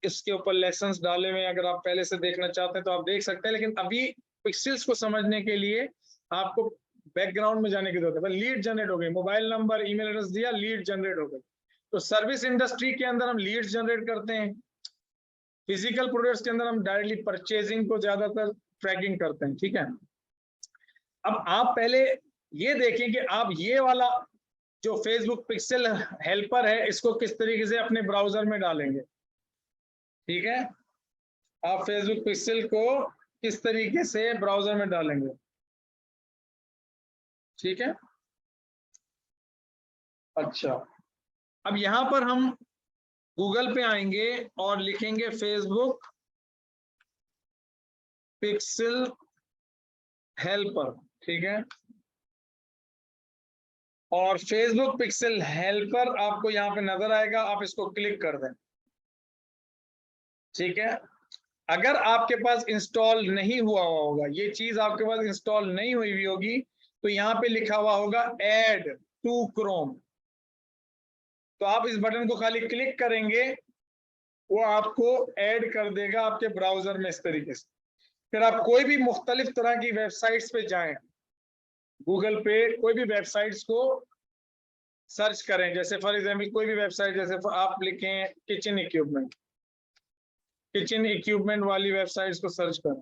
इसके ऊपर लेसन्स डाले हुए हैं, अगर आप पहले से देखना चाहते हैं तो आप देख सकते हैं। लेकिन अभी पिक्सेल्स को समझने के लिए आपको बैकग्राउंड में जाने की जरूरत है। लीड जनरेट हो गई, मोबाइल नंबर ईमेल एड्रेस दिया, लीड जनरेट हो गई। तो सर्विस इंडस्ट्री के अंदर हम लीड्स जनरेट करते हैं, फिजिकल प्रोडक्ट्स के अंदर हम डायरेक्टली परचेजिंग को ज्यादातर ट्रैकिंग करते हैं। ठीक है, अब आप पहले ये देखें कि आप ये वाला जो फेसबुक पिक्सल हेल्पर है इसको किस तरीके से अपने ब्राउजर में डालेंगे। ठीक है, आप फेसबुक पिक्सल को किस तरीके से ब्राउजर में डालेंगे। ठीक है, अच्छा, अब यहां पर हम गूगल पे आएंगे और लिखेंगे फेसबुक पिक्सल हेल्पर। ठीक है, और फेसबुक पिक्सल हेल्पर आपको यहाँ पे नजर आएगा, आप इसको क्लिक कर दें। ठीक है, अगर आपके पास इंस्टॉल नहीं हुआ होगा, ये चीज आपके पास इंस्टॉल नहीं हुई हुई होगी, तो यहाँ पे लिखा हुआ होगा ऐड टू क्रोम। तो आप इस बटन को खाली क्लिक करेंगे, वो आपको ऐड कर देगा आपके ब्राउजर में इस तरीके से। फिर आप कोई भी मुख्तलिफ तरह की वेबसाइट्स पे जाएं, गूगल पे कोई भी वेबसाइट्स को सर्च करें। जैसे फॉर एग्जांपल कोई भी वेबसाइट, जैसे आप लिखें किचन इक्विपमेंट, किचन इक्विपमेंट वाली वेबसाइट्स को सर्च करें।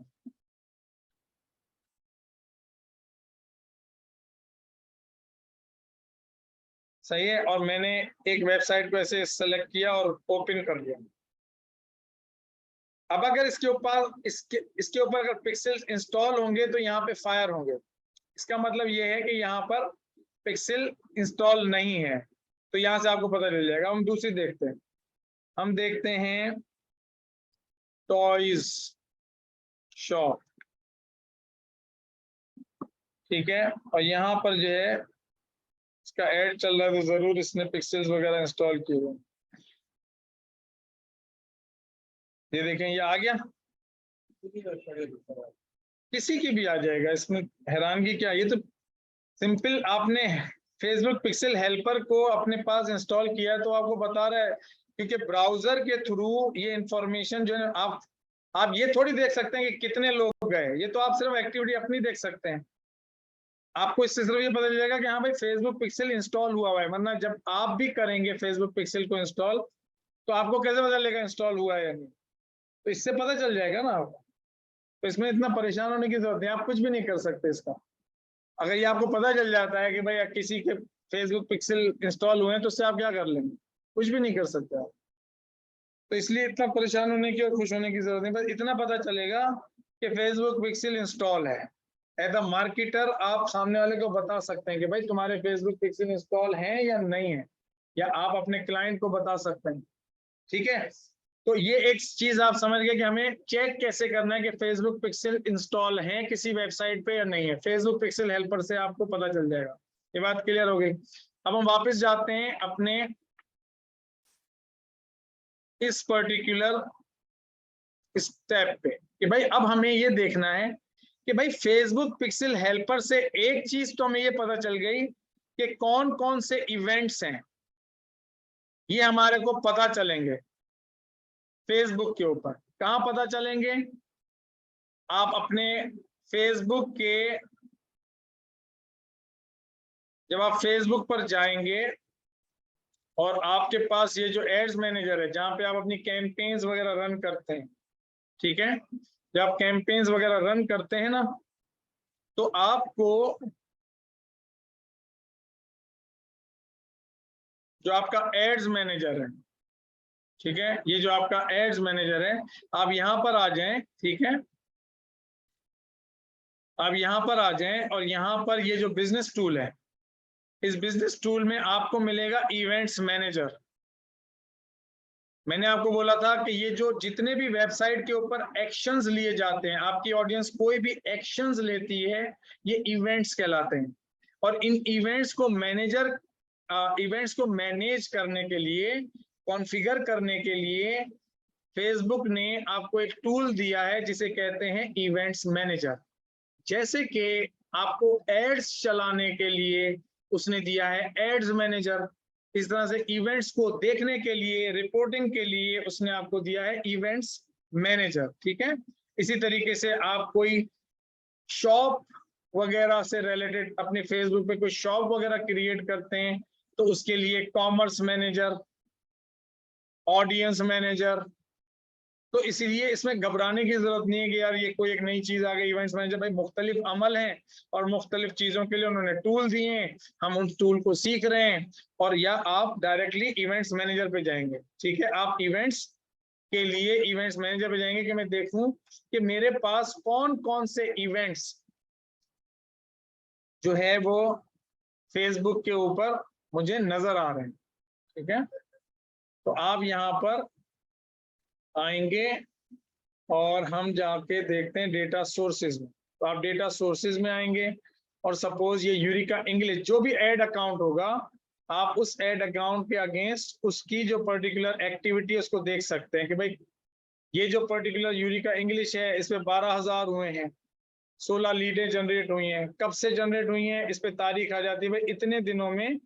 सही है, और मैंने एक वेबसाइट को ऐसे सेलेक्ट किया और ओपन कर दिया। अब अगर इसके ऊपर अगर पिक्सेल्स इंस्टॉल होंगे तो यहाँ पे फायर होंगे। इसका मतलब ये है कि यहाँ पर पिक्सल इंस्टॉल नहीं है, तो यहाँ से आपको पता चल जाएगा। हम दूसरी देखते हैं, हम देखते हैं टॉयज शॉप। ठीक है, और यहाँ पर जो है इसका ऐड चल रहा है तो जरूर इसने पिक्सेल्स वगैरह इंस्टॉल किए हुए। ये देखें, ये आ गया, किसी की भी आ जाएगा, इसमें हैरानगी क्या। ये तो सिंपल, आपने फेसबुक पिक्सल हेल्पर को अपने पास इंस्टॉल किया है तो आपको बता रहा है, क्योंकि ब्राउजर के थ्रू ये इंफॉर्मेशन जो है आप ये थोड़ी देख सकते हैं कि कितने लोग गए, ये तो आप सिर्फ एक्टिविटी अपनी देख सकते हैं। आपको इससे सिर्फ ये पता चलेगा कि हाँ भाई फेसबुक पिक्सल इंस्टॉल हुआ है, वरना जब आप भी करेंगे फेसबुक पिक्सल को इंस्टॉल तो आपको कैसे पता चलेगा इंस्टॉल हुआ है या नहीं, तो इससे पता चल जाएगा ना आपको। तो इसमें इतना परेशान होने की जरूरत नहीं, आप कुछ भी नहीं कर सकते इसका। अगर ये आपको पता चल जाता है कि भाई किसी के फेसबुक पिक्सल इंस्टॉल हुए हैं तो उससे आप क्या कर लेंगे, कुछ भी नहीं कर सकते आप। तो इसलिए इतना परेशान होने की और खुश होने की जरूरत नहीं, बस इतना पता चलेगा कि फेसबुक पिक्सल इंस्टॉल है। एज अ मार्केटर आप सामने वाले को बता सकते हैं कि भाई तुम्हारे फेसबुक पिक्सल इंस्टॉल है या नहीं है, या आप अपने क्लाइंट को बता सकते हैं। ठीक है, तो ये एक चीज आप समझ गए कि हमें चेक कैसे करना है कि फेसबुक पिक्सल इंस्टॉल है किसी वेबसाइट पे या नहीं है। फेसबुक पिक्सल हेल्पर से आपको पता चल जाएगा। ये बात क्लियर हो गई। अब हम वापस जाते हैं अपने इस पर्टिकुलर स्टेप पे कि भाई अब हमें ये देखना है कि भाई फेसबुक पिक्सल हेल्पर से एक चीज तो हमें ये पता चल गई कि कौन कौन से इवेंट्स हैं, ये हमारे को पता चलेंगे फेसबुक के ऊपर। कहाँ पता चलेंगे, आप अपने फेसबुक के, जब आप फेसबुक पर जाएंगे और आपके पास ये जो एड्स मैनेजर है जहां पे आप अपनी कैंपेन्स वगैरह रन करते हैं, ठीक है, जब आप कैंपेन्स वगैरह रन करते हैं ना तो आपको जो आपका एड्स मैनेजर है, ठीक है, ये जो आपका एड्स मैनेजर है, आप यहां पर आ जाएं, ठीक है, आप यहां पर आ जाएं और यहां पर ये जो बिजनेस टूल है, इस बिजनेस टूल में आपको मिलेगा इवेंट्स मैनेजर। मैंने आपको बोला था कि ये जो जितने भी वेबसाइट के ऊपर एक्शंस लिए जाते हैं, आपकी ऑडियंस कोई भी एक्शंस लेती है, ये इवेंट्स कहलाते हैं। और इन इवेंट्स को मैनेज करने के लिए, कॉन्फ़िगर करने के लिए फेसबुक ने आपको एक टूल दिया है जिसे कहते हैं इवेंट्स मैनेजर। जैसे कि आपको एड्स चलाने के लिए उसने दिया है एड्स मैनेजर, इस तरह से इवेंट्स को देखने के लिए, रिपोर्टिंग के लिए उसने आपको दिया है इवेंट्स मैनेजर। ठीक है, इसी तरीके से आप कोई शॉप वगैरह से रिलेटेड अपने फेसबुक पे कोई शॉप वगैरह क्रिएट करते हैं तो उसके लिए कॉमर्स मैनेजर, ऑडियंस मैनेजर। तो इसीलिए इसमें घबराने की जरूरत नहीं है कि यार ये कोई एक नई चीज आ गई इवेंट्स मैनेजर। भाई मुख्तलिफ अमल हैं और मुख्तलिफ चीजों के लिए उन्होंने टूल दिए हैं, हम उन टूल को सीख रहे हैं। और या आप डायरेक्टली इवेंट्स मैनेजर पे जाएंगे, ठीक है, आप इवेंट्स के लिए इवेंट्स मैनेजर पे जाएंगे कि मैं देखूं कि मेरे पास कौन कौन से इवेंट्स जो है वो फेसबुक के ऊपर मुझे नजर आ रहे हैं। ठीक है, तो आप यहाँ पर आएंगे और हम जाके देखते हैं डेटा सोर्सेज में। तो आप डेटा सोर्सेज में आएंगे और सपोज ये यूरिका इंग्लिश जो भी एड अकाउंट होगा, आप उस एड अकाउंट के अगेंस्ट उसकी जो पर्टिकुलर एक्टिविटी है उसको देख सकते हैं कि भाई ये जो पर्टिकुलर यूरिका इंग्लिश है इस पे 12,000 हुए हैं, 16 लीडें जनरेट हुई हैं, कब से जनरेट हुई हैं इस पे तारीख आ जाती है, भाई इतने दिनों में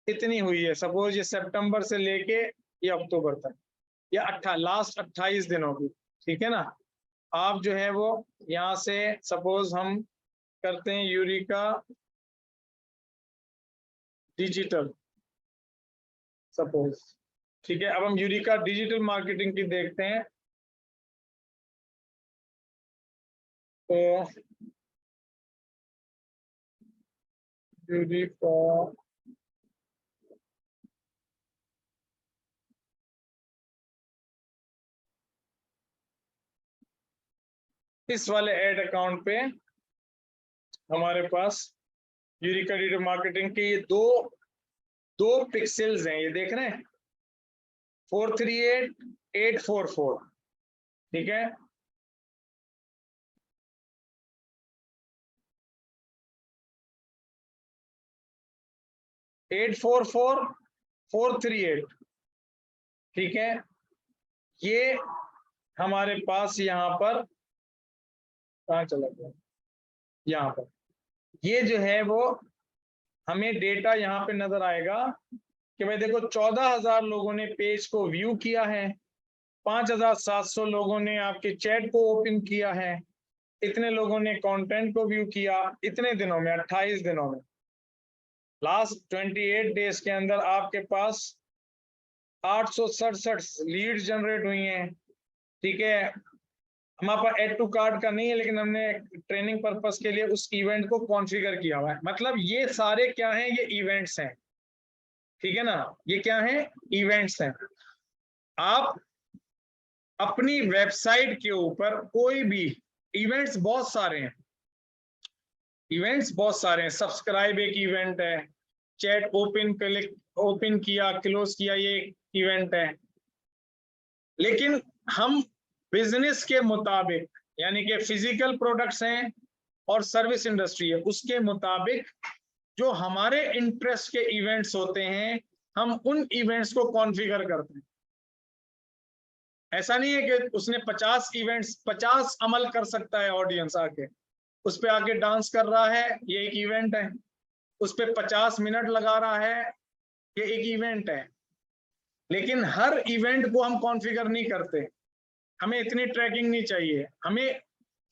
इतनी हुई है। सपोज ये सितंबर से लेके ये अक्टूबर तक या लास्ट 28 दिनों की। ठीक है ना, आप जो है वो यहाँ से सपोज हम करते हैं यूरिका डिजिटल सपोज। ठीक है, अब हम यूरिका डिजिटल मार्केटिंग की देखते हैं। तो यूरिका इस वाले एड अकाउंट पे हमारे पास यूरिका डिजिटल मार्केटिंग के ये दो पिक्सल्स हैं, ये देख रहे हैं 438,844। ठीक है, 844438। ठीक है, ये हमारे पास यहाँ पर कहाँ चला गया, यहाँ पर ये जो है वो हमें डेटा यहाँ पे नजर आएगा कि भाई देखो 14,000 लोगों ने पेज को व्यू किया है, 5,700 लोगों ने आपके चैट को ओपन किया है, इतने लोगों ने कंटेंट को व्यू किया, इतने दिनों में 28 दिनों में, लास्ट 28 डेज के अंदर आपके पास 867 लीड जनरेट हुई हैं। ठीक है, हमारे पास एड टू कार्ड का नहीं है, लेकिन हमने ट्रेनिंग पर्पस के लिए उस इवेंट को कॉन्फ़िगर किया हुआ है। मतलब ये सारे क्या हैं, ये इवेंट्स हैं। ठीक है ना, ये क्या है, इवेंट्स हैं। आप अपनी वेबसाइट के ऊपर कोई भी इवेंट्स, बहुत सारे हैं इवेंट्स, बहुत सारे हैं। सब्सक्राइब एक इवेंट है, चैट ओपन क्लिक ओपन किया क्लोज किया ये इवेंट है। लेकिन हम बिजनेस के मुताबिक, यानी कि फिजिकल प्रोडक्ट्स हैं और सर्विस इंडस्ट्री है, उसके मुताबिक जो हमारे इंटरेस्ट के इवेंट्स होते हैं, हम उन इवेंट्स को कॉन्फ़िगर करते हैं। ऐसा नहीं है कि उसने 50 इवेंट्स 50 अमल कर सकता है ऑडियंस आके, उस पे आके डांस कर रहा है, ये एक इवेंट है। उस पे 50 मिनट लगा रहा है, ये एक इवेंट है। लेकिन हर इवेंट को हम कॉन्फ़िगर नहीं करते, हमें इतनी ट्रैकिंग नहीं चाहिए। हमें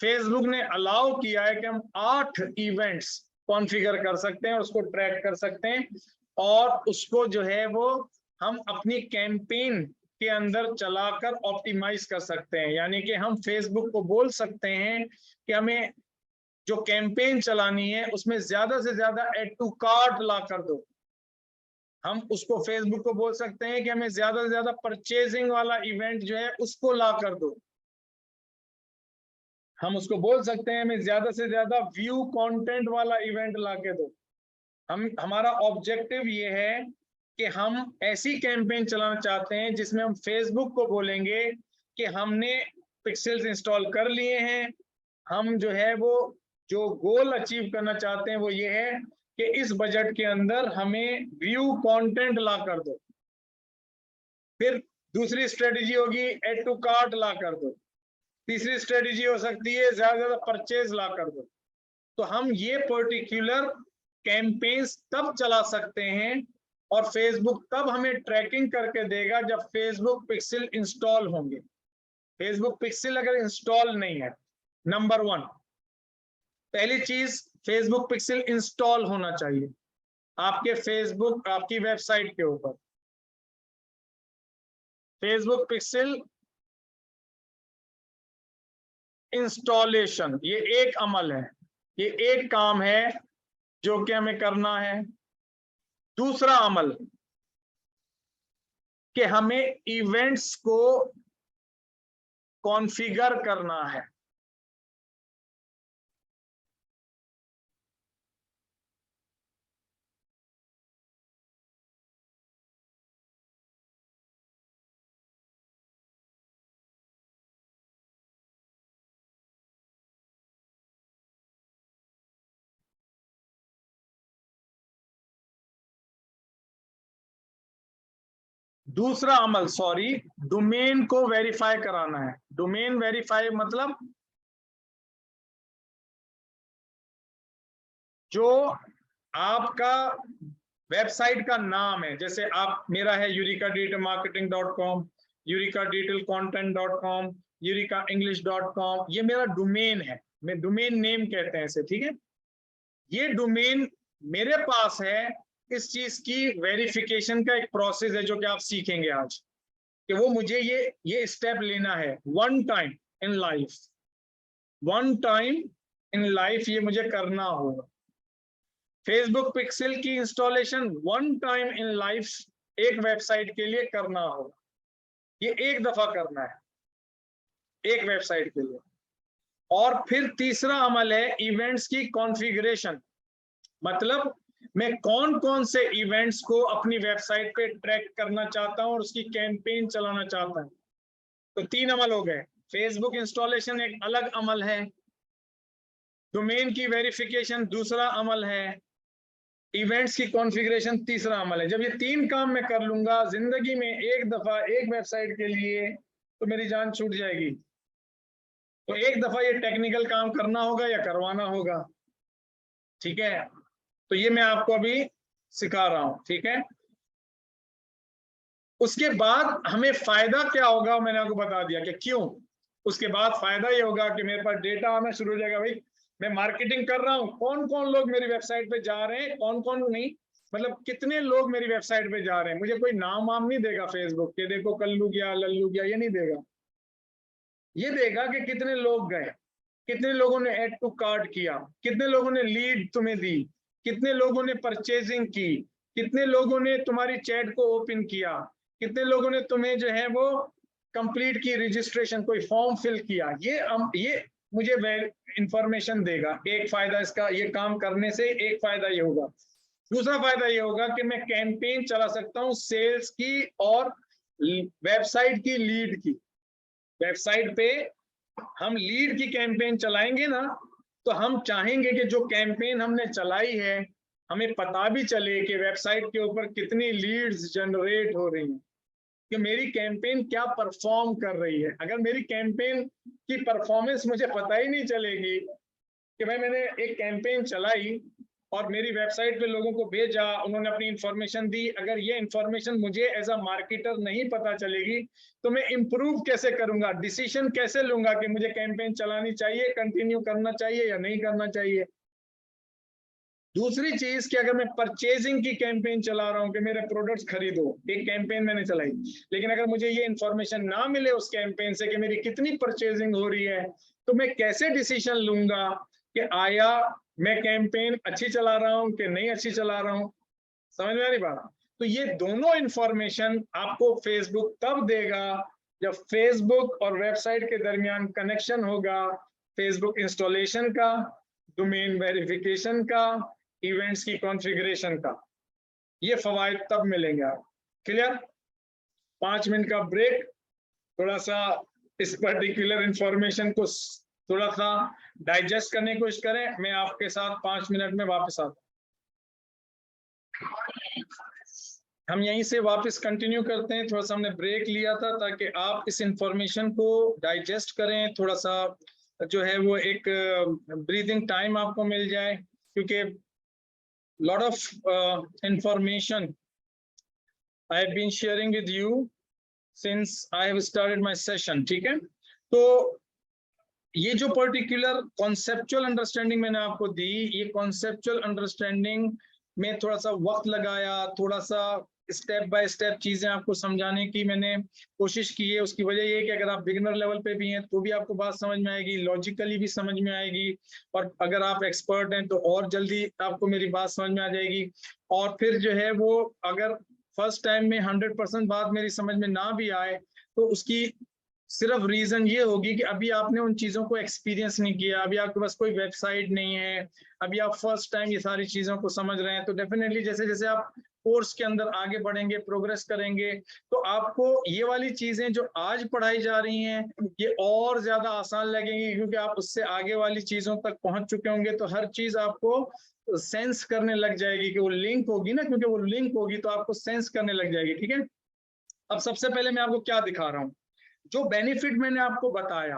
फेसबुक ने अलाउ किया है कि हम 8 इवेंट्स कॉन्फ़िगर कर सकते हैं, उसको ट्रैक कर सकते हैं, और उसको जो है वो हम अपनी कैंपेन के अंदर चलाकर ऑप्टिमाइज कर सकते हैं। यानी कि हम फेसबुक को बोल सकते हैं कि हमें जो कैंपेन चलानी है उसमें ज्यादा से ज्यादा एड टू कार्ट ला कर दो। हम उसको फेसबुक को बोल सकते हैं कि हमें ज्यादा से ज्यादा परचेजिंग वाला इवेंट जो है उसको ला कर दो। हम उसको बोल सकते हैं हमें ज्यादा से ज्यादा व्यू कंटेंट वाला इवेंट ला के दो। हमारा ऑब्जेक्टिव ये है कि हम ऐसी कैंपेन चलाना चाहते हैं जिसमें हम फेसबुक को बोलेंगे कि हमने पिक्सेल्स इंस्टॉल कर लिए हैं, हम जो है वो जो गोल अचीव करना चाहते हैं वो ये है कि इस बजट के अंदर हमें व्यू कंटेंट ला कर दो। फिर दूसरी स्ट्रेटजी होगी एड टू कार्ट ला कर दो। तीसरी स्ट्रेटजी हो सकती है ज्यादा से ज्यादा परचेज ला कर दो। तो हम ये पर्टिकुलर कैंपेन्स तब चला सकते हैं और फेसबुक तब हमें ट्रैकिंग करके देगा जब फेसबुक पिक्सल इंस्टॉल होंगे। फेसबुक पिक्सल अगर इंस्टॉल नहीं है, नंबर 1 पहली चीज, फेसबुक पिक्सल इंस्टॉल होना चाहिए आपके फेसबुक, आपकी वेबसाइट के ऊपर। फेसबुक पिक्सल इंस्टॉलेशन, ये एक अमल है, ये एक काम है जो कि हमें करना है। दूसरा अमल कि हमें इवेंट्स को कॉन्फ़िगर करना है। दूसरा अमल, सॉरी, डोमेन को वेरीफाई कराना है। डोमेन वेरीफाई मतलब जो आपका वेबसाइट का नाम है, जैसे आप, मेरा है eureka-digitalmarketing.com, eureka-digitalcontent.com, eureka-english.com, ये मेरा डोमेन है, मैं डोमेन नेम कहते हैं इसे। ठीक है, ये डोमेन मेरे पास है। इस चीज की वेरिफिकेशन का एक प्रोसेस है जो कि आप सीखेंगे आज, कि वो मुझे ये स्टेप लेना है one time in life, one time in life ये मुझे करना होगा। फेसबुक पिक्सल की installation one time in life एक वेबसाइट के लिए करना होगा, ये एक दफा करना है एक वेबसाइट के लिए। और फिर तीसरा अमल है इवेंट्स की कॉन्फ़िगरेशन, मतलब मैं कौन कौन से इवेंट्स को अपनी वेबसाइट पे ट्रैक करना चाहता हूं और उसकी कैंपेन चलाना चाहता हूं। तो 3 अमल हो गए। फेसबुक इंस्टॉलेशन एक अलग अमल है, डोमेन की वेरिफिकेशन दूसरा अमल है, इवेंट्स की कॉन्फ़िगरेशन तीसरा अमल है। जब ये 3 काम मैं कर लूंगा जिंदगी में एक दफा एक वेबसाइट के लिए, तो मेरी जान छूट जाएगी। तो एक दफा ये टेक्निकल काम करना होगा या करवाना होगा, ठीक है। तो ये मैं आपको अभी सिखा रहा हूं, ठीक है। उसके बाद हमें फायदा क्या होगा मैंने आपको बता दिया कि क्यों। उसके बाद फायदा ये होगा कि मेरे पास डेटा आना शुरू हो जाएगा। भाई मैं मार्केटिंग कर रहा हूँ, कौन कौन लोग मेरी वेबसाइट पे जा रहे हैं, कौन कौन नहीं, मतलब कितने लोग मेरी वेबसाइट पे जा रहे हैं। मुझे कोई नाम वाम नहीं देगा फेसबुक के, देखो कल्लू गया लल्लू गया, ये नहीं देगा। ये देगा कि कितने लोग गए, कितने लोगों ने ऐड टू कार्ट किया, कितने लोगों ने लीड तुम्हें दी, कितने लोगों ने परचेजिंग की, कितने लोगों ने तुम्हारी चैट को ओपन किया, कितने लोगों ने तुम्हें जो है वो कंप्लीट की रजिस्ट्रेशन, कोई फॉर्म फिल किया। ये मुझे इंफॉर्मेशन देगा। एक फायदा इसका, ये काम करने से एक फायदा ये होगा। दूसरा फायदा ये होगा कि मैं कैंपेन चला सकता हूँ सेल्स की और वेबसाइट की लीड की। वेबसाइट पे हम लीड की कैंपेन चलाएंगे ना, तो हम चाहेंगे कि जो कैंपेन हमने चलाई है हमें पता भी चले कि वेबसाइट के ऊपर कितनी लीड्स जनरेट हो रही हैं, कि मेरी कैंपेन क्या परफॉर्म कर रही है। अगर मेरी कैंपेन की परफॉर्मेंस मुझे पता ही नहीं चलेगी कि भाई मैंने एक कैंपेन चलाई और मेरी वेबसाइट पे लोगों को भेजा, उन्होंने अपनी इंफॉर्मेशन दी, अगर ये इंफॉर्मेशन मुझे एज अ मार्केटर नहीं पता चलेगी तो मैं इंप्रूव कैसे करूंगा, डिसीजन कैसे लूंगा कि मुझे कैंपेन चलानी चाहिए, कंटिन्यू करना चाहिए या नहीं करना चाहिए। दूसरी चीज कि अगर मैं परचेजिंग की कैंपेन चला रहा हूं कि मेरे प्रोडक्ट्स खरीदो, एक कैंपेन मैंने चलाई, लेकिन अगर मुझे ये इंफॉर्मेशन ना मिले उस कैंपेन से कि मेरी कितनी परचेजिंग हो रही है, तो मैं कैसे डिसीजन लूंगा कि आया मैं कैंपेन अच्छी चला रहा हूं कि नहीं अच्छी चला रहा हूं। समझ में आ रही बात। तो ये दोनों इंफॉर्मेशन आपको फेसबुक तब देगा जब फेसबुक और वेबसाइट के दरमियान कनेक्शन होगा, फेसबुक इंस्टॉलेशन का, डोमेन वेरिफिकेशन का, इवेंट्स की कॉन्फ़िगरेशन का। ये फवायद तब मिलेंगे आप। क्लियर। 5 मिनट का ब्रेक, थोड़ा सा इस पर्टिकुलर इंफॉर्मेशन को थोड़ा सा डाइजेस्ट करने की कोशिश करें। मैं आपके साथ 5 मिनट में वापस आता हूं। हम यहीं से वापस कंटिन्यू करते हैं। थोड़ा सा हमने ब्रेक लिया था ताकि आप इस इंफॉर्मेशन को डाइजेस्ट करें, थोड़ा सा जो है वो एक ब्रीदिंग टाइम आपको मिल जाए, क्योंकि lot of information I have been sharing with you since I have started my session, ठीक है। तो ये जो पर्टिकुलर कॉन्सेप्चुअल अंडरस्टैंडिंग मैंने आपको दी, ये कॉन्सेप्चुअल अंडरस्टैंडिंग में थोड़ा सा वक्त लगाया, थोड़ा सा स्टेप बाय स्टेप चीजें आपको समझाने की मैंने कोशिश की है। उसकी वजह ये है कि अगर आप बिगिनर लेवल पे भी हैं तो भी आपको बात समझ में आएगी, लॉजिकली भी समझ में आएगी, और अगर आप एक्सपर्ट हैं तो और जल्दी आपको मेरी बात समझ में आ जाएगी। और फिर जो है वो अगर फर्स्ट टाइम में 100% बात मेरी समझ में ना भी आए तो उसकी सिर्फ रीजन ये होगी कि अभी आपने उन चीजों को एक्सपीरियंस नहीं किया, अभी आपके पास कोई वेबसाइट नहीं है, अभी आप फर्स्ट टाइम ये सारी चीजों को समझ रहे हैं। तो डेफिनेटली जैसे जैसे आप कोर्स के अंदर आगे बढ़ेंगे, प्रोग्रेस करेंगे, तो आपको ये वाली चीजें जो आज पढ़ाई जा रही हैं ये और ज्यादा आसान लगेंगी, क्योंकि आप उससे आगे वाली चीजों तक पहुंच चुके होंगे। तो हर चीज आपको सेंस करने लग जाएगी कि वो लिंक होगी ना, क्योंकि वो लिंक होगी तो आपको सेंस करने लग जाएगी, ठीक है। अब सबसे पहले मैं आपको क्या दिखा रहा हूँ, जो बेनिफिट मैंने आपको बताया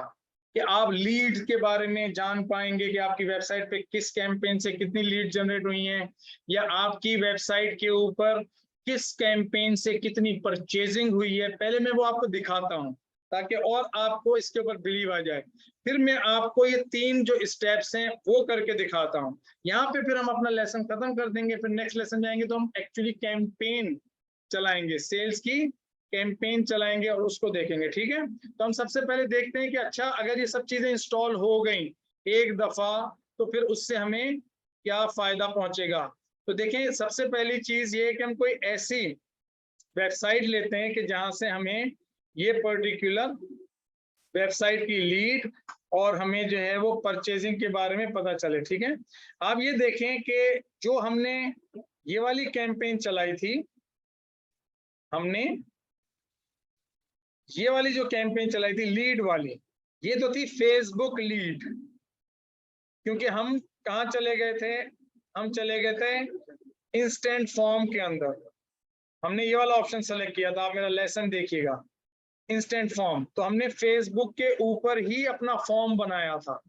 कि आप लीड के बारे में जान पाएंगे कि आपकी वेबसाइट पे किस कैंपेन से कितनी लीड जनरेट हुई हैं, या आपकी वेबसाइट के ऊपर किस कैंपेन से कितनी परचेजिंग हुई है। पहले मैं वो आपको दिखाता हूं ताकि और आपको इसके ऊपर बिलीव आ जाए। फिर मैं आपको ये 3 जो स्टेप्स हैं वो करके दिखाता हूं। यहाँ पे फिर हम अपना लेसन खत्म कर देंगे, फिर नेक्स्ट लेसन जाएंगे तो हम एक्चुअली कैंपेन चलाएंगे, सेल्स की कैंपेन चलाएंगे और उसको देखेंगे, ठीक है। तो हम सबसे पहले देखते हैं कि अच्छा अगर ये सब चीजें इंस्टॉल हो गई एक दफा तो फिर उससे हमें क्या फायदा पहुंचेगा। तो देखें, सबसे पहली चीज ये है कि हम कोई ऐसी वेबसाइट लेते हैं कि जहां से हमें ये पर्टिकुलर वेबसाइट की लीड और हमें जो है वो परचेजिंग के बारे में पता चले, ठीक है। आप ये देखें कि जो हमने ये वाली कैंपेन चलाई थी, हमने ये वाली जो कैंपेन चलाई थी लीड वाली, ये तो थी फेसबुक लीड, क्योंकि हम कहाँ चले गए थे, हम चले गए थे इंस्टेंट फॉर्म के अंदर हमने ये वाला ऑप्शन सेलेक्ट किया था, आप मेरा लेसन देखिएगा, इंस्टेंट फॉर्म। तो हमने फेसबुक के ऊपर ही अपना फॉर्म बनाया था।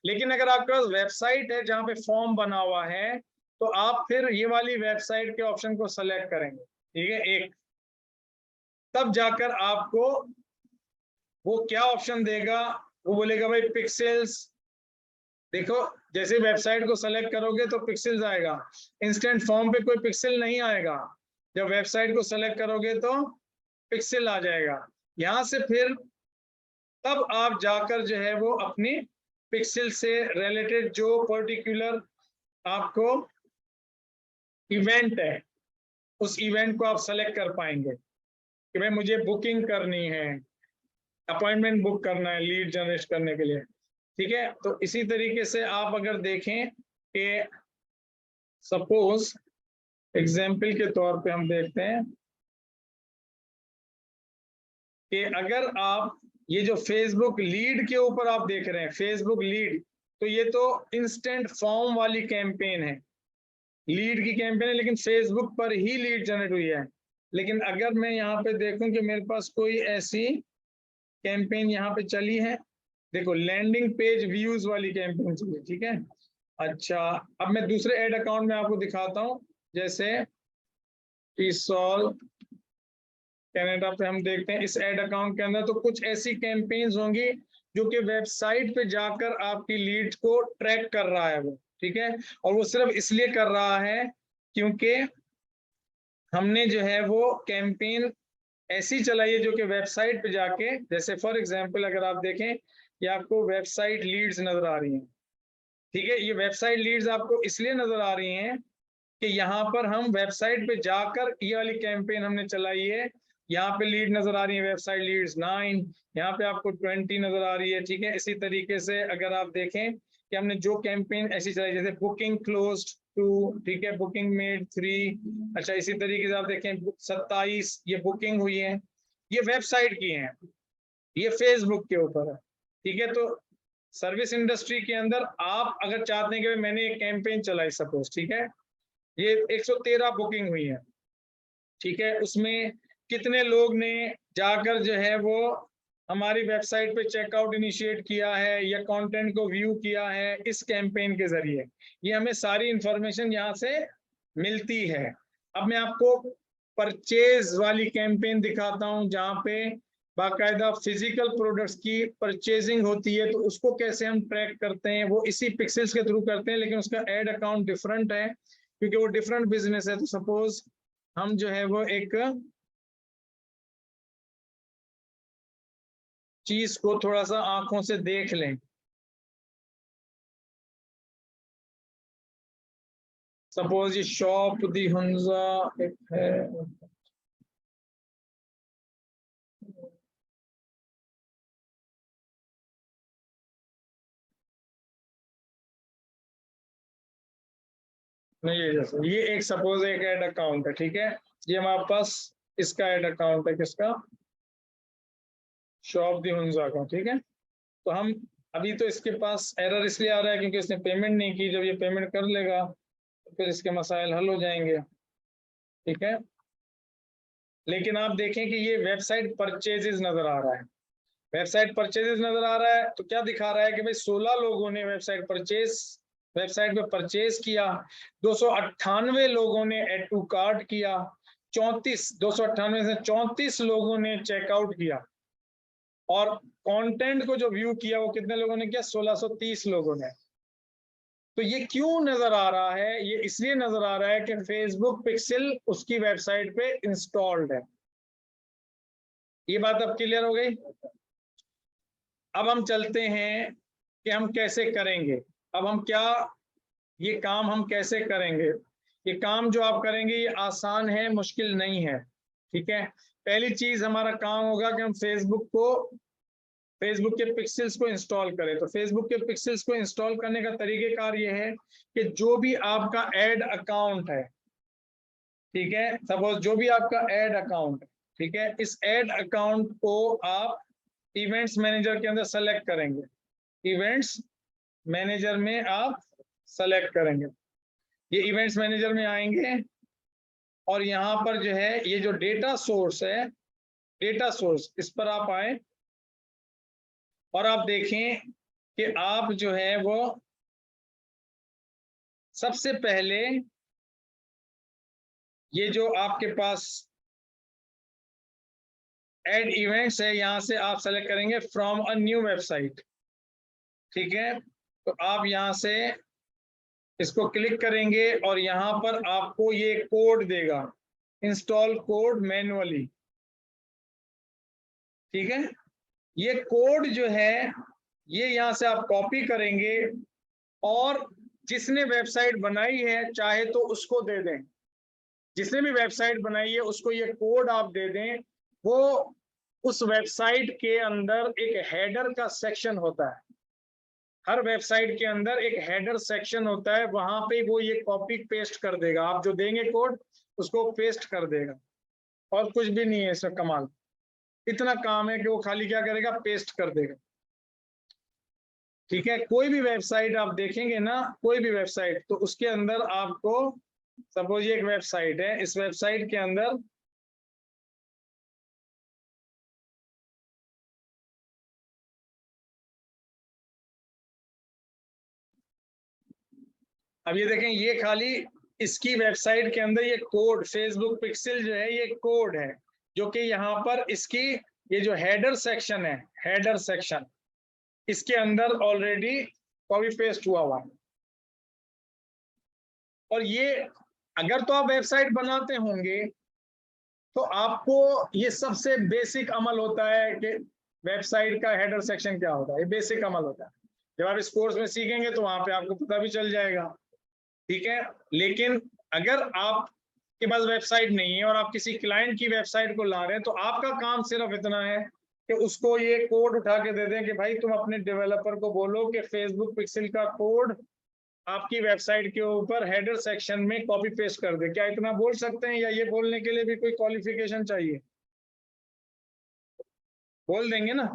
लेकिन अगर आपके पास वेबसाइट है जहां पे फॉर्म बना हुआ है, तो आप फिर ये वाली वेबसाइट के ऑप्शन को सेलेक्ट करेंगे, ठीक है, एक, तब जाकर आपको वो क्या ऑप्शन देगा, वो बोलेगा भाई पिक्सेल्स। देखो, जैसे वेबसाइट को सेलेक्ट करोगे तो पिक्सेल्स आएगा, इंस्टेंट फॉर्म पे कोई पिक्सल नहीं आएगा। जब वेबसाइट को सेलेक्ट करोगे तो पिक्सल आ जाएगा। यहां से फिर तब आप जाकर जो है वो अपनी पिक्सल से रिलेटेड जो पर्टिकुलर आपको इवेंट है, उस इवेंट को आप सेलेक्ट कर पाएंगे कि भाई मुझे बुकिंग करनी है, अपॉइंटमेंट बुक करना है लीड जनरेट करने के लिए, ठीक है। तो इसी तरीके से आप अगर देखें कि सपोज एग्जाम्पल के तौर पे हम देखते हैं कि अगर आप ये जो फेसबुक लीड के ऊपर आप देख रहे हैं, फेसबुक लीड, तो ये तो इंस्टेंट फॉर्म वाली कैंपेन है, लीड की कैंपेन है, लेकिन फेसबुक पर ही लीड जनरेट हुई है। लेकिन अगर मैं यहाँ पे देखूं कि मेरे पास कोई ऐसी कैंपेन यहाँ पे चली है, देखो लैंडिंग पेज व्यूज वाली कैंपेन चली, ठीक है। अच्छा, अब मैं दूसरे एड अकाउंट में आपको दिखाता हूँ, जैसे टीसॉल कनाडा पे हम देखते हैं इस एड अकाउंट के अंदर, तो कुछ ऐसी कैंपेन्स होंगी जो कि वेबसाइट पे जाकर आपकी लीड को ट्रैक कर रहा है वो, ठीक है। और वो सिर्फ इसलिए कर रहा है क्योंकि हमने जो है वो कैंपेन ऐसी चलाई है जो कि वेबसाइट पे जाके, जैसे फॉर एग्जांपल अगर आप देखें, ये आपको वेबसाइट लीड्स नजर आ रही हैं, ठीक है। ये वेबसाइट लीड्स आपको इसलिए नजर आ रही हैं कि यहाँ पर हम वेबसाइट पे जाकर ये वाली कैंपेन हमने चलाई है। यहाँ पे लीड नजर आ रही है वेबसाइट लीड्स 9, यहाँ पे आपको 20 नजर आ रही है, ठीक है। इसी तरीके से अगर आप देखें कि हमने जो कैंपेन ऐसी चलाई, जैसे बुकिंग क्लोज्ड 2, ठीक है, बुकिंग मेड 3, अच्छा इसी तरीके से आप देखें 27 ये बुकिंग हुई है, ये वेबसाइट की है, ये फेसबुक के ऊपर है, ठीक है। तो सर्विस इंडस्ट्री के अंदर आप अगर चाहते हैं कि मैंने एक कैंपेन चलाई सपोज, ठीक है, ये 113 बुकिंग हुई है, ठीक है, उसमें कितने लोग ने जाकर जो है वो हमारी वेबसाइट पे चेकआउट इनिशिएट किया है या कंटेंट को व्यू किया है इस कैंपेन के जरिए, ये हमें सारी इंफॉर्मेशन यहाँ से मिलती है। अब मैं आपको परचेज वाली कैंपेन दिखाता हूँ जहाँ पे बाकायदा फिजिकल प्रोडक्ट्स की परचेजिंग होती है, तो उसको कैसे हम ट्रैक करते हैं, वो इसी पिक्सेल्स के थ्रू करते हैं, लेकिन उसका एड अकाउंट डिफरेंट है क्योंकि वो डिफरेंट बिजनेस है। तो सपोज हम जो है वो एक चीज को थोड़ा सा आंखों से देख लें, सपोज ये शॉप दी हुंजा एक है, नहीं ये जैसे ये एक सपोज एक एड अकाउंट है, ठीक है, ये हमारे पास इसका एड अकाउंट है, किसका, शॉप दी हुंजा का, ठीक है। तो हम अभी तो इसके पास एरर इसलिए आ रहा है क्योंकि इसने पेमेंट नहीं की, जब ये पेमेंट कर लेगा तो फिर इसके मसाइल हल हो जाएंगे, ठीक है। लेकिन आप देखें कि ये वेबसाइट परचेजेस नजर आ रहा है, वेबसाइट परचेजेस नजर आ रहा है, तो क्या दिखा रहा है कि भाई 16 लोगों ने वेबसाइट पे परचेज किया, 298 लोगों ने एड टू कार्ट किया, 298 से 34 लोगों ने चेकआउट किया, और कंटेंट को जो व्यू किया वो कितने लोगों ने किया, 1630 लोगों ने। तो ये क्यों नजर आ रहा है, ये इसलिए नजर आ रहा है कि फेसबुक पिक्सल उसकी वेबसाइट पे इंस्टॉल्ड है। ये बात अब क्लियर हो गई। अब हम चलते हैं कि हम कैसे करेंगे, अब हम क्या, ये काम हम कैसे करेंगे। ये काम जो आप करेंगे ये आसान है, मुश्किल नहीं है, ठीक है। पहली चीज हमारा काम होगा कि हम फेसबुक के पिक्सेल्स को इंस्टॉल करें। तो फेसबुक के पिक्सेल्स को इंस्टॉल करने का तरीकेकार ये है कि जो भी आपका एड अकाउंट है, ठीक है, सपोज जो भी आपका एड अकाउंट है, ठीक है, इस एड अकाउंट को आप इवेंट्स मैनेजर के अंदर सेलेक्ट करेंगे, इवेंट्स मैनेजर में आप सेलेक्ट करेंगे। ये इवेंट्स मैनेजर में आएंगे और यहाँ पर जो है ये जो डेटा सोर्स है, डेटा सोर्स, इस पर आप आए और आप देखें कि आप जो है वो सबसे पहले ये जो आपके पास ऐड इवेंट्स है, यहां से आप सेलेक्ट करेंगे फ्रॉम अ न्यू वेबसाइट। ठीक है, तो आप यहां से इसको क्लिक करेंगे और यहां पर आपको ये कोड देगा, इंस्टॉल कोड मैन्युअली। ठीक है, ये कोड जो है ये यहां से आप कॉपी करेंगे और जिसने वेबसाइट बनाई है चाहे तो उसको दे दें, जिसने भी वेबसाइट बनाई है उसको ये कोड आप दे दें। वो उस वेबसाइट के अंदर एक हेडर का सेक्शन होता है, हर वेबसाइट के अंदर एक हेडर सेक्शन होता है, वहां पे वो ये कॉपी पेस्ट कर देगा, आप जो देंगे कोड उसको पेस्ट कर देगा। और कुछ भी नहीं है इसमें कमाल, इतना काम है कि वो खाली क्या करेगा, पेस्ट कर देगा। ठीक है, कोई भी वेबसाइट आप देखेंगे ना, कोई भी वेबसाइट, तो उसके अंदर आपको, सपोज ये एक वेबसाइट है, इस वेबसाइट के अंदर अब ये देखें, ये खाली इसकी वेबसाइट के अंदर ये कोड, फेसबुक पिक्सल जो है ये कोड है, जो कि यहाँ पर इसकी ये जो हेडर सेक्शन है, हेडर सेक्शन, इसके अंदर ऑलरेडी कॉपी पेस्ट हुआ है। और ये अगर तो आप वेबसाइट बनाते होंगे तो आपको ये सबसे बेसिक अमल होता है कि वेबसाइट का हेडर सेक्शन क्या होता है, ये बेसिक अमल होता है। जब आप इस कोर्स में सीखेंगे तो वहां पे आपको पता भी चल जाएगा। ठीक है, लेकिन अगर आपके पास वेबसाइट नहीं है और आप किसी क्लाइंट की वेबसाइट को ला रहे हैं तो आपका काम सिर्फ इतना है कि उसको ये कोड उठा के दे दें कि भाई तुम अपने डेवलपर को बोलो कि फेसबुक पिक्सल का कोड आपकी वेबसाइट के ऊपर हेडर सेक्शन में कॉपी पेस्ट कर दे। क्या इतना बोल सकते हैं या ये बोलने के लिए भी कोई क्वालिफिकेशन चाहिए? बोल देंगे ना,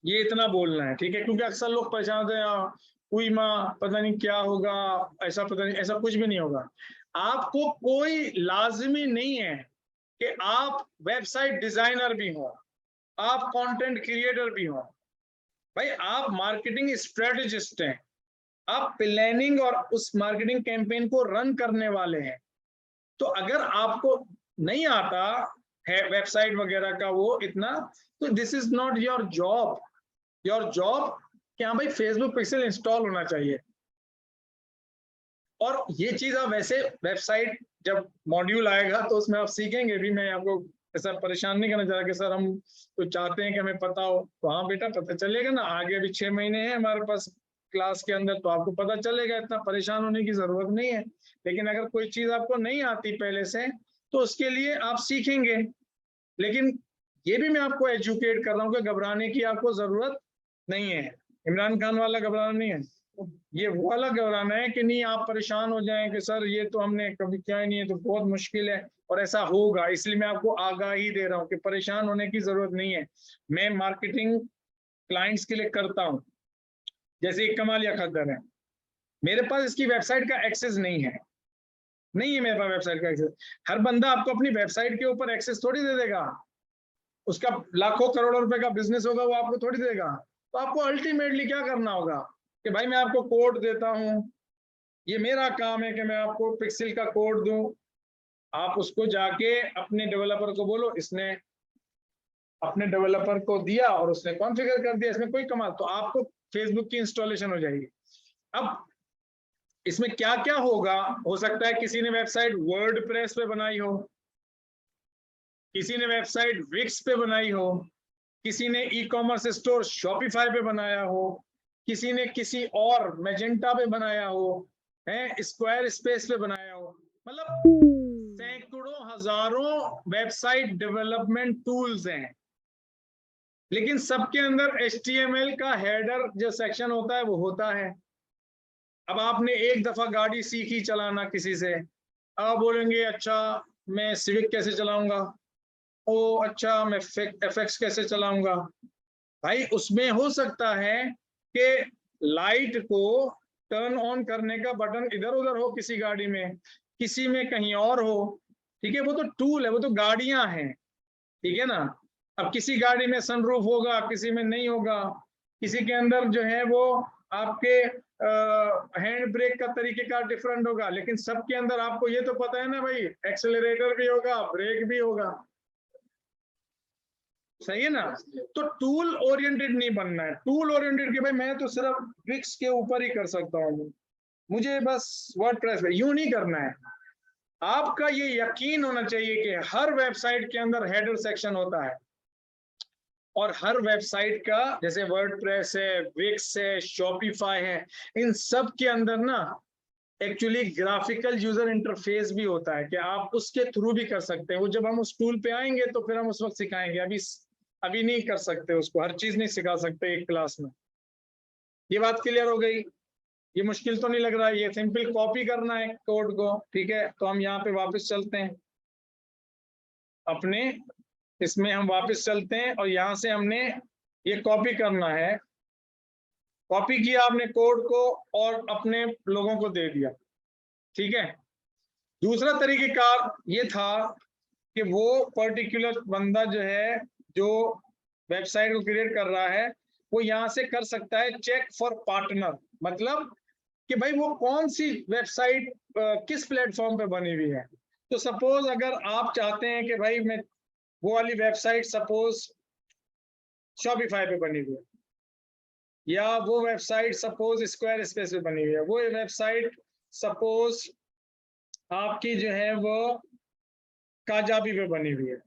ये इतना बोलना है। ठीक है, क्योंकि अक्सर लोग परेशान होते हैं, कोई माँ पता नहीं क्या होगा, ऐसा पता नहीं, ऐसा कुछ भी नहीं होगा। आपको कोई लाजमी नहीं है कि आप वेबसाइट डिजाइनर भी हो, आप कंटेंट क्रिएटर भी हो, भाई आप मार्केटिंग स्ट्रेटेजिस्ट हैं, आप प्लानिंग और उस मार्केटिंग कैंपेन को रन करने वाले हैं। तो अगर आपको नहीं आता है वेबसाइट वगैरह का वो इतना, तो this is not your job. Your job क्या भाई, फेसबुक पिक्सल इंस्टॉल होना चाहिए। और ये चीज आप वैसे वेबसाइट जब मॉड्यूल आएगा तो उसमें आप सीखेंगे भी, मैं आपको ऐसा परेशान नहीं करना चाह रहा कि सर हम तो चाहते हैं कि हमें पता हो, तो हाँ बेटा पता चलेगा ना, आगे अभी 6 महीने हैं हमारे पास क्लास के अंदर, तो आपको पता चलेगा, इतना परेशान होने की जरूरत नहीं है। लेकिन अगर कोई चीज आपको नहीं आती पहले से तो उसके लिए आप सीखेंगे। लेकिन ये भी मैं आपको एजुकेट कर रहा हूँ कि घबराने की आपको जरूरत नहीं है। इमरान खान वाला घबराना नहीं है, ये वो वाला घबराना है कि नहीं आप परेशान हो जाएं कि सर ये तो हमने कभी किया ही नहीं है, तो बहुत मुश्किल है और ऐसा होगा। इसलिए मैं आपको आगाही दे रहा हूँ कि परेशान होने की जरूरत नहीं है। मैं मार्केटिंग क्लाइंट्स के लिए करता हूँ, जैसे कमालिया खद्दर है, मेरे पास इसकी वेबसाइट का एक्सेस नहीं है, नहीं है मेरे पास वेबसाइट का एक्सेस। हर बंदा आपको अपनी वेबसाइट के ऊपर एक्सेस थोड़ी दे देगा, उसका लाखों करोड़ों रुपए का बिजनेस होगा वो आपको थोड़ी देगा। तो आपको अल्टीमेटली क्या करना होगा कि भाई मैं आपको कोड देता हूं, ये मेरा काम है कि मैं आपको पिक्सल का कोड दूं, आप उसको जाके अपने डेवलपर को बोलो, इसने अपने डेवलपर को दिया और उसने कॉन्फ़िगर कर दिया, इसमें कोई कमाल, तो आपको फेसबुक की इंस्टॉलेशन हो जाएगी। अब इसमें क्या क्या होगा, हो सकता है किसी ने वेबसाइट वर्डप्रेस पे बनाई हो, किसी ने वेबसाइट विक्स पे बनाई हो, किसी ने ई कॉमर्स स्टोर शॉपिफाई पे बनाया हो, किसी ने किसी और मैजेंटा पे बनाया हो, है स्क्वायर स्पेस पे बनाया हो। मतलब सैकड़ों हजारों वेबसाइट डेवलपमेंट टूल्स हैं, लेकिन सबके अंदर HTML का हेडर जो सेक्शन होता है वो होता है। अब आपने एक दफा गाड़ी सीखी चलाना किसी से, अब बोलेंगे अच्छा मैं सिविक कैसे चलाऊंगा, ओ अच्छा मैं FX कैसे चलाऊंगा। भाई उसमें हो सकता है कि लाइट को टर्न ऑन करने का बटन इधर उधर हो, किसी गाड़ी में, किसी में कहीं और हो, ठीक है, वो तो टूल है, वो तो गाड़ियां हैं, ठीक है ना। अब किसी गाड़ी में सनरूफ होगा, किसी में नहीं होगा, किसी के अंदर जो है वो आपके हैंड ब्रेक का तरीकेका डिफरेंट होगा, लेकिन सबके अंदर आपको ये तो पता है ना भाई, एक्सेलरेटर भी होगा, ब्रेक भी होगा, सही है ना। तो टूल ओरिएंटेड नहीं बनना है, टूल ओरिएंटेड के भाई मैं तो सिर्फ विक्स के ऊपर ही कर सकता हूँ, मुझे बस वर्डप्रेस पे, यूं नहीं करना है। आपका ये यकीन होना चाहिए कि हर वेबसाइट के अंदर हेडर सेक्शन होता है, और हर वेबसाइट का, जैसे वर्डप्रेस है, विक्स है, शॉपिफाई है, इन सब के अंदर ना एक्चुअली ग्राफिकल यूजर इंटरफेस भी होता है कि आप उसके थ्रू भी कर सकते हैं। वो जब हम उस टूल पे आएंगे तो फिर हम उस वक्त सिखाएंगे, अभी नहीं कर सकते उसको, हर चीज नहीं सिखा सकते एक क्लास में। ये बात क्लियर हो गई, ये मुश्किल तो नहीं लग रहा है, ये सिंपल कॉपी करना है कोड को, ठीक है। तो हम यहाँ पे वापस चलते हैं अपने, इसमें हम वापस चलते हैं और यहाँ से हमने ये कॉपी करना है, कॉपी किया आपने कोड को और अपने लोगों को दे दिया, ठीक है। दूसरा तरीकेकार ये था कि वो पर्टिकुलर बंदा जो है, जो वेबसाइट को क्रिएट कर रहा है, वो यहाँ से कर सकता है चेक फॉर पार्टनर, मतलब कि भाई वो कौन सी वेबसाइट किस प्लेटफॉर्म पे बनी हुई है। तो सपोज अगर आप चाहते हैं कि भाई मैं वो वाली वेबसाइट सपोज शॉपिफाई पे बनी हुई है, या वो वेबसाइट सपोज स्क्वायर स्पेस पे बनी हुई है, वो वेबसाइट सपोज आपकी जो है वो काजाबी पे बनी हुई है,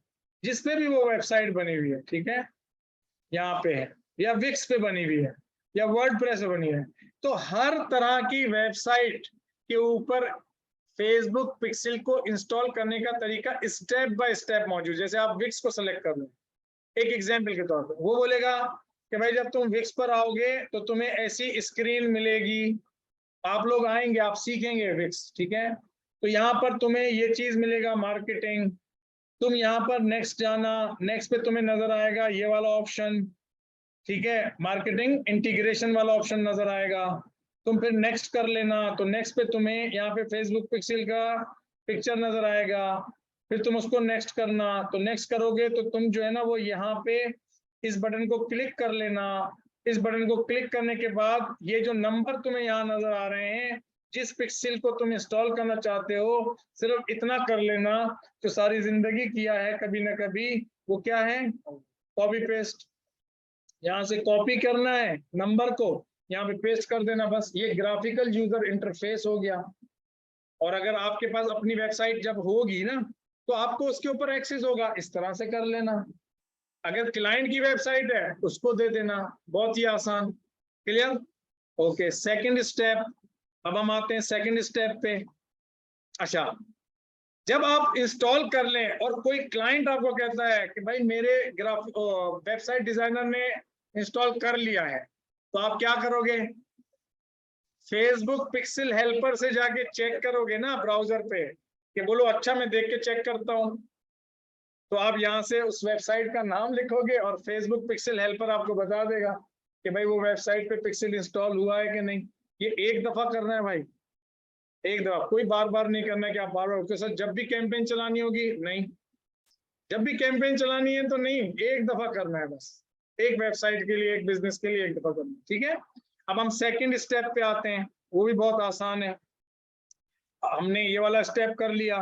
जिसपे भी वो वेबसाइट बनी हुई है, ठीक है, यहाँ पे है, या विक्स पे बनी हुई है, या वर्डप्रेस पे बनी है। तो हर तरह की वेबसाइट के ऊपर फेसबुक पिक्सल को इंस्टॉल करने का तरीका स्टेप बाय स्टेप मौजूद। जैसे आप विक्स को सेलेक्ट कर लो एक एग्जाम्पल के तौर पर, वो बोलेगा कि भाई जब तुम विक्स पर आओगे तो तुम्हें ऐसी स्क्रीन मिलेगी, आप लोग आएंगे, आप सीखेंगे विक्स, ठीक है। तो यहाँ पर तुम्हें ये चीज मिलेगा मार्केटिंग, तुम यहाँ पर नेक्स्ट जाना, नेक्स्ट पे तुम्हें नजर आएगा ये वाला ऑप्शन, ठीक है, मार्केटिंग इंटीग्रेशन वाला ऑप्शन नजर आएगा, तुम फिर नेक्स्ट कर लेना, तो नेक्स्ट पे तुम्हें यहाँ पे फेसबुक पिक्सल का पिक्चर नजर आएगा, फिर तुम उसको नेक्स्ट करना, तो नेक्स्ट करोगे तो तुम जो है ना वो यहाँ पे इस बटन को क्लिक कर लेना। इस बटन को क्लिक करने के बाद ये जो नंबर तुम्हें यहाँ नजर आ रहे हैं, जिस पिक्सल को तुम इंस्टॉल करना चाहते हो, सिर्फ इतना कर लेना, जो सारी जिंदगी किया है कभी ना कभी, वो क्या है, कॉपी पेस्ट। यहाँ से कॉपी करना है नंबर को, यहाँ पे पेस्ट कर देना, बस ये ग्राफिकल यूजर इंटरफेस हो गया। और अगर आपके पास अपनी वेबसाइट जब होगी ना, तो आपको उसके ऊपर एक्सेस होगा, इस तरह से कर लेना। अगर क्लाइंट की वेबसाइट है उसको दे देना, बहुत ही आसान, क्लियर। ओके, सेकंड स्टेप, अब हम आते हैं सेकंड स्टेप पे। अच्छा, जब आप इंस्टॉल कर लें और कोई क्लाइंट आपको कहता है कि भाई मेरे वेबसाइट डिजाइनर ने इंस्टॉल कर लिया है, तो आप क्या करोगे, फेसबुक पिक्सल हेल्पर से जाके चेक करोगे ना ब्राउजर पे कि बोलो अच्छा मैं देख के चेक करता हूँ। तो आप यहाँ से उस वेबसाइट का नाम लिखोगे और फेसबुक पिक्सल हेल्पर आपको बता देगा कि भाई वो वेबसाइट पे पिक्सल इंस्टॉल हुआ है कि नहीं। ये एक दफा करना है भाई, एक दफा, कोई बार बार नहीं करना है कि आप बार बार उसके साथ जब भी कैंपेन चलानी होगी, नहीं, जब भी कैंपेन चलानी है तो नहीं, एक दफा करना है बस, एक वेबसाइट के लिए, एक बिजनेस के लिए एक दफा करना है, ठीक है। अब हम सेकंड स्टेप पे आते हैं, वो भी बहुत आसान है। हमने ये वाला स्टेप कर लिया,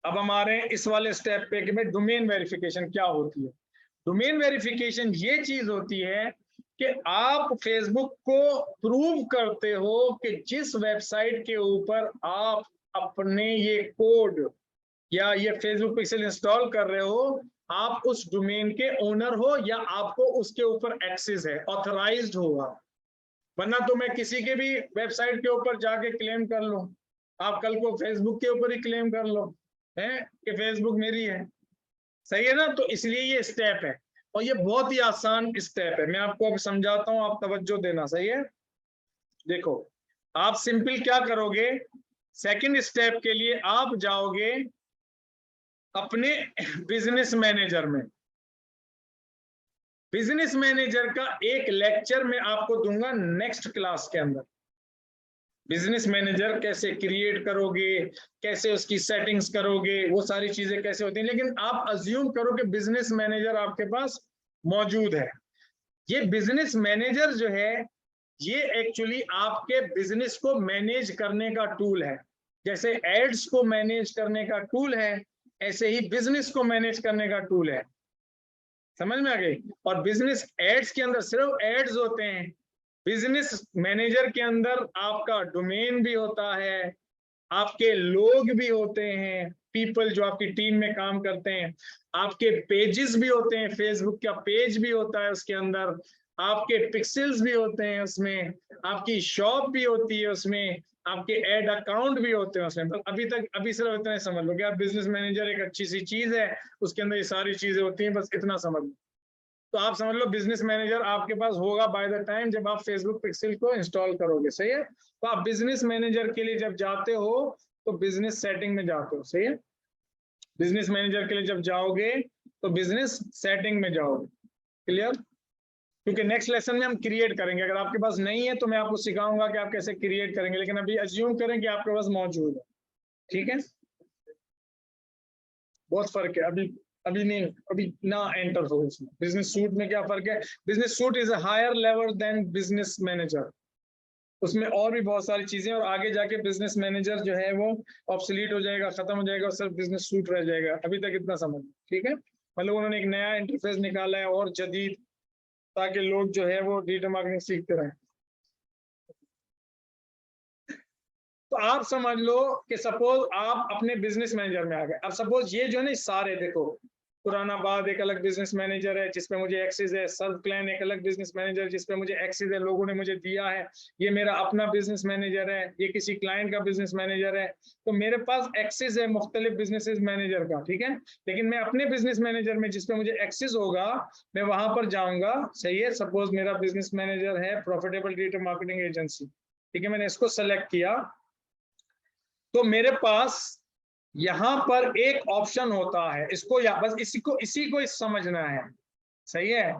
अब हम आ रहे हैं इस वाले स्टेप पे कि भाई डोमेन वेरिफिकेशन क्या होती है। डोमेन वेरिफिकेशन ये चीज होती है कि आप फेसबुक को प्रूव करते हो कि जिस वेबसाइट के ऊपर आप अपने ये कोड या ये फेसबुक पिक्सल इंस्टॉल कर रहे हो, आप उस डोमेन के ओनर हो या आपको उसके ऊपर एक्सेस है, ऑथराइज्ड होगा। वरना तो मैं किसी के भी वेबसाइट के ऊपर जाके क्लेम कर लूं, आप कल को फेसबुक के ऊपर ही क्लेम कर लो है कि फेसबुक मेरी है, सही है ना। तो इसलिए ये स्टेप है, और ये बहुत ही आसान स्टेप है, मैं आपको अब समझाता हूं, आप तवज्जो देना, सही है। देखो, आप सिंपल क्या करोगे, सेकंड स्टेप के लिए आप जाओगे अपने बिजनेस मैनेजर में, बिजनेस मैनेजर का एक लेक्चर मैं आपको दूंगा नेक्स्ट क्लास के अंदर। बिजनेस मैनेजर कैसे क्रिएट करोगे, कैसे उसकी सेटिंग्स करोगे, वो सारी चीजें कैसे होती हैं। लेकिन आप अज्यूम करो कि बिजनेस मैनेजर आपके पास मौजूद है। ये बिजनेस मैनेजर जो है ये एक्चुअली आपके बिजनेस को मैनेज करने का टूल है। जैसे एड्स को मैनेज करने का टूल है, ऐसे ही बिजनेस को मैनेज करने का टूल है। समझ में आ गई? और बिजनेस एड्स के अंदर सिर्फ एड्स होते हैं, बिजनेस मैनेजर के अंदर आपका डोमेन भी होता है, आपके लोग भी होते हैं, पीपल जो आपकी टीम में काम करते हैं, आपके पेजेस भी होते हैं, फेसबुक का पेज भी होता है उसके अंदर, आपके पिक्सेल्स भी होते हैं उसमें, आपकी शॉप भी होती है उसमें, आपके एड अकाउंट भी होते हैं उसमें। अभी सिर्फ इतना समझ लो कि आप बिजनेस मैनेजर एक अच्छी सी चीज है, उसके अंदर ये सारी चीजें होती हैं, बस इतना समझ लो। तो आप समझ लो बिजनेस मैनेजर आपके पास होगा बाय द टाइम जब आप फेसबुक पिक्सल को इंस्टॉल करोगे। सही है? तो आप बिजनेस मैनेजर के लिए जब जाते हो तो बिजनेस सेटिंग में जाते हो। सही है? बिजनेस मैनेजर के लिए जब जाओगे तो बिजनेस सेटिंग में जाओगे। क्लियर? क्योंकि नेक्स्ट लेसन में हम क्रिएट करेंगे। अगर आपके पास नहीं है तो मैं आपको सिखाऊंगा कि आप कैसे क्रिएट करेंगे, लेकिन अभी अज्यूम करें कि आपके पास मौजूद है। ठीक है? बहुत फर्क है। अभी नहीं, अभी ना एंटर हो इसमें। बिजनेस सूट में क्या फर्क है? Business suite is a higher level than business manager. उसमें और भी बहुत सारी चीजें, और आगे जाके बिजनेस मैनेजर जो है वो ऑब्सोलीट हो जाएगा, खत्म हो जाएगा, और सिर्फ बिजनेस सूट रह जाएगा। अभी तक इतना समझ। ठीक है? मतलब उन्होंने एक नया इंटरफेस निकाला है और जदीद, ताकि लोग जो है वो डिजिटल मार्केटिंग सीखते रहें। तो आप समझ लो कि सपोज आप अपने बिजनेस मैनेजर में आ गए। अब सपोज ये जो है ना सारे, देखो पुरानाबाद एक अलग बिजनेस मैनेजर है जिसपे मुझे एक्सेस है, सर्व क्लैन एक अलग बिजनेस मैनेजर जिसपे मुझे एक्सेस है, लोगों ने मुझे दिया है, ये मेरा अपना बिजनेस मैनेजर है, ये किसी क्लाइंट का बिजनेस मैनेजर है। तो मेरे पास एक्सेस है मुख्तलिफ बिजनेस मैनेजर का। ठीक है? लेकिन मैं अपने बिजनेस मैनेजर में जिसपे मुझे एक्सेस होगा मैं वहां पर जाऊंगा। सही है? सपोज मेरा बिजनेस मैनेजर है प्रॉफिटेबल डिजिटल मार्केटिंग एजेंसी। ठीक है? मैंने इसको सेलेक्ट किया तो मेरे पास यहां पर एक ऑप्शन होता है, इसको या बस इसी को समझना है। सही है?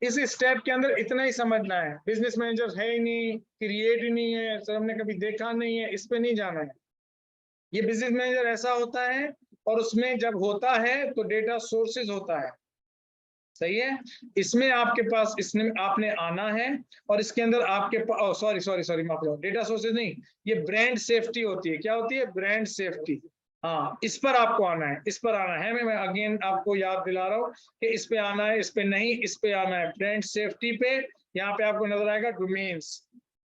इस स्टेप के अंदर इतना ही समझना है। बिजनेस मैनेजर है ही नहीं, क्रिएट ही नहीं है, सर हमने कभी देखा नहीं है, इस पे नहीं जाना है। ये बिजनेस मैनेजर ऐसा होता है, और उसमें जब होता है तो डेटा सोर्सेज होता है। सही है? इसमें आपके पास इसमें आपने आना है, और इसके अंदर आपके पास सॉरी माफ करो, डेटा सोर्सेज नहीं, ये ब्रांड सेफ्टी होती है। क्या होती है? Brand safety. हाँ, इस पर आपको आना है, इस पर आना है। मैं अगेन आपको याद दिला रहा हूँ कि इस पे आना है, इस पे नहीं, इस पे आना है। ब्रांड सेफ्टी पे यहाँ पे आपको नजर आएगा डोमेन्स,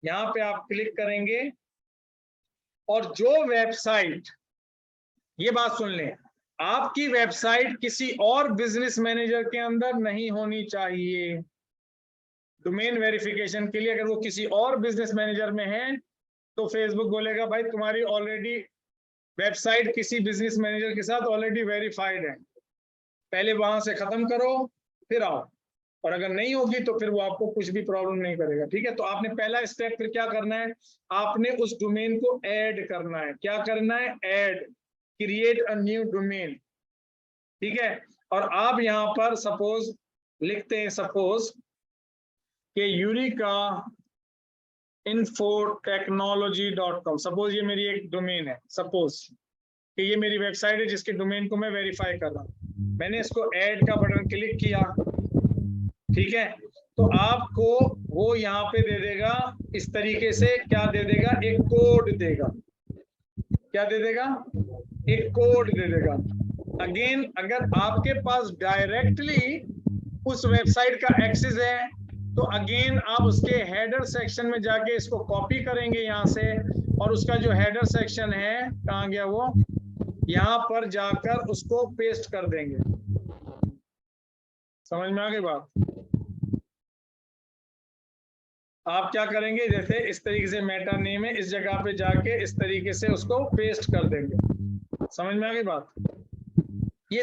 यहाँ पे आप क्लिक करेंगे, और जो वेबसाइट, ये बात सुन लें, आपकी वेबसाइट किसी और बिजनेस मैनेजर के अंदर नहीं होनी चाहिए। डोमेन वेरिफिकेशन के लिए अगर वो किसी और बिजनेस मैनेजर में है तो फेसबुक बोलेगा भाई तुम्हारी ऑलरेडी वेबसाइट किसी बिजनेस मैनेजर के साथ ऑलरेडी वेरीफाइड है, पहले वहां से खत्म करो फिर आओ। और अगर नहीं होगी तो फिर वो आपको कुछ भी प्रॉब्लम नहीं करेगा। ठीक है? तो आपने पहला स्टेप फिर क्या करना है? आपने उस डोमेन को ऐड करना है। क्या करना है? Add, create a new domain. ठीक है? और आप यहां पर सपोज लिखते हैं, सपोज कि यूरिका infotechnology.com। सपोज ये मेरी एक डोमेन है, सपोज कि ये मेरी वेबसाइट है जिसके डोमेन को मैं वेरीफाई कर रहा हूं। मैंने इसको ऐड का बटन क्लिक किया। ठीक है? तो आपको वो यहाँ पे दे देगा इस तरीके से, क्या दे देगा? एक कोड देगा। क्या दे देगा? एक कोड दे देगा। अगेन अगर आपके पास डायरेक्टली उस वेबसाइट का एक्सेस है तो अगेन आप उसके हेडर सेक्शन में जाके इसको कॉपी करेंगे यहाँ से, और उसका जो हेडर सेक्शन है, कहाँ गया वो, यहाँ पर जाकर उसको पेस्ट कर देंगे। समझ में आ गई बात? आप क्या करेंगे? जैसे इस तरीके से मेटा नेम है, इस जगह पे जाके इस तरीके से उसको पेस्ट कर देंगे। समझ में आ गई बात? ये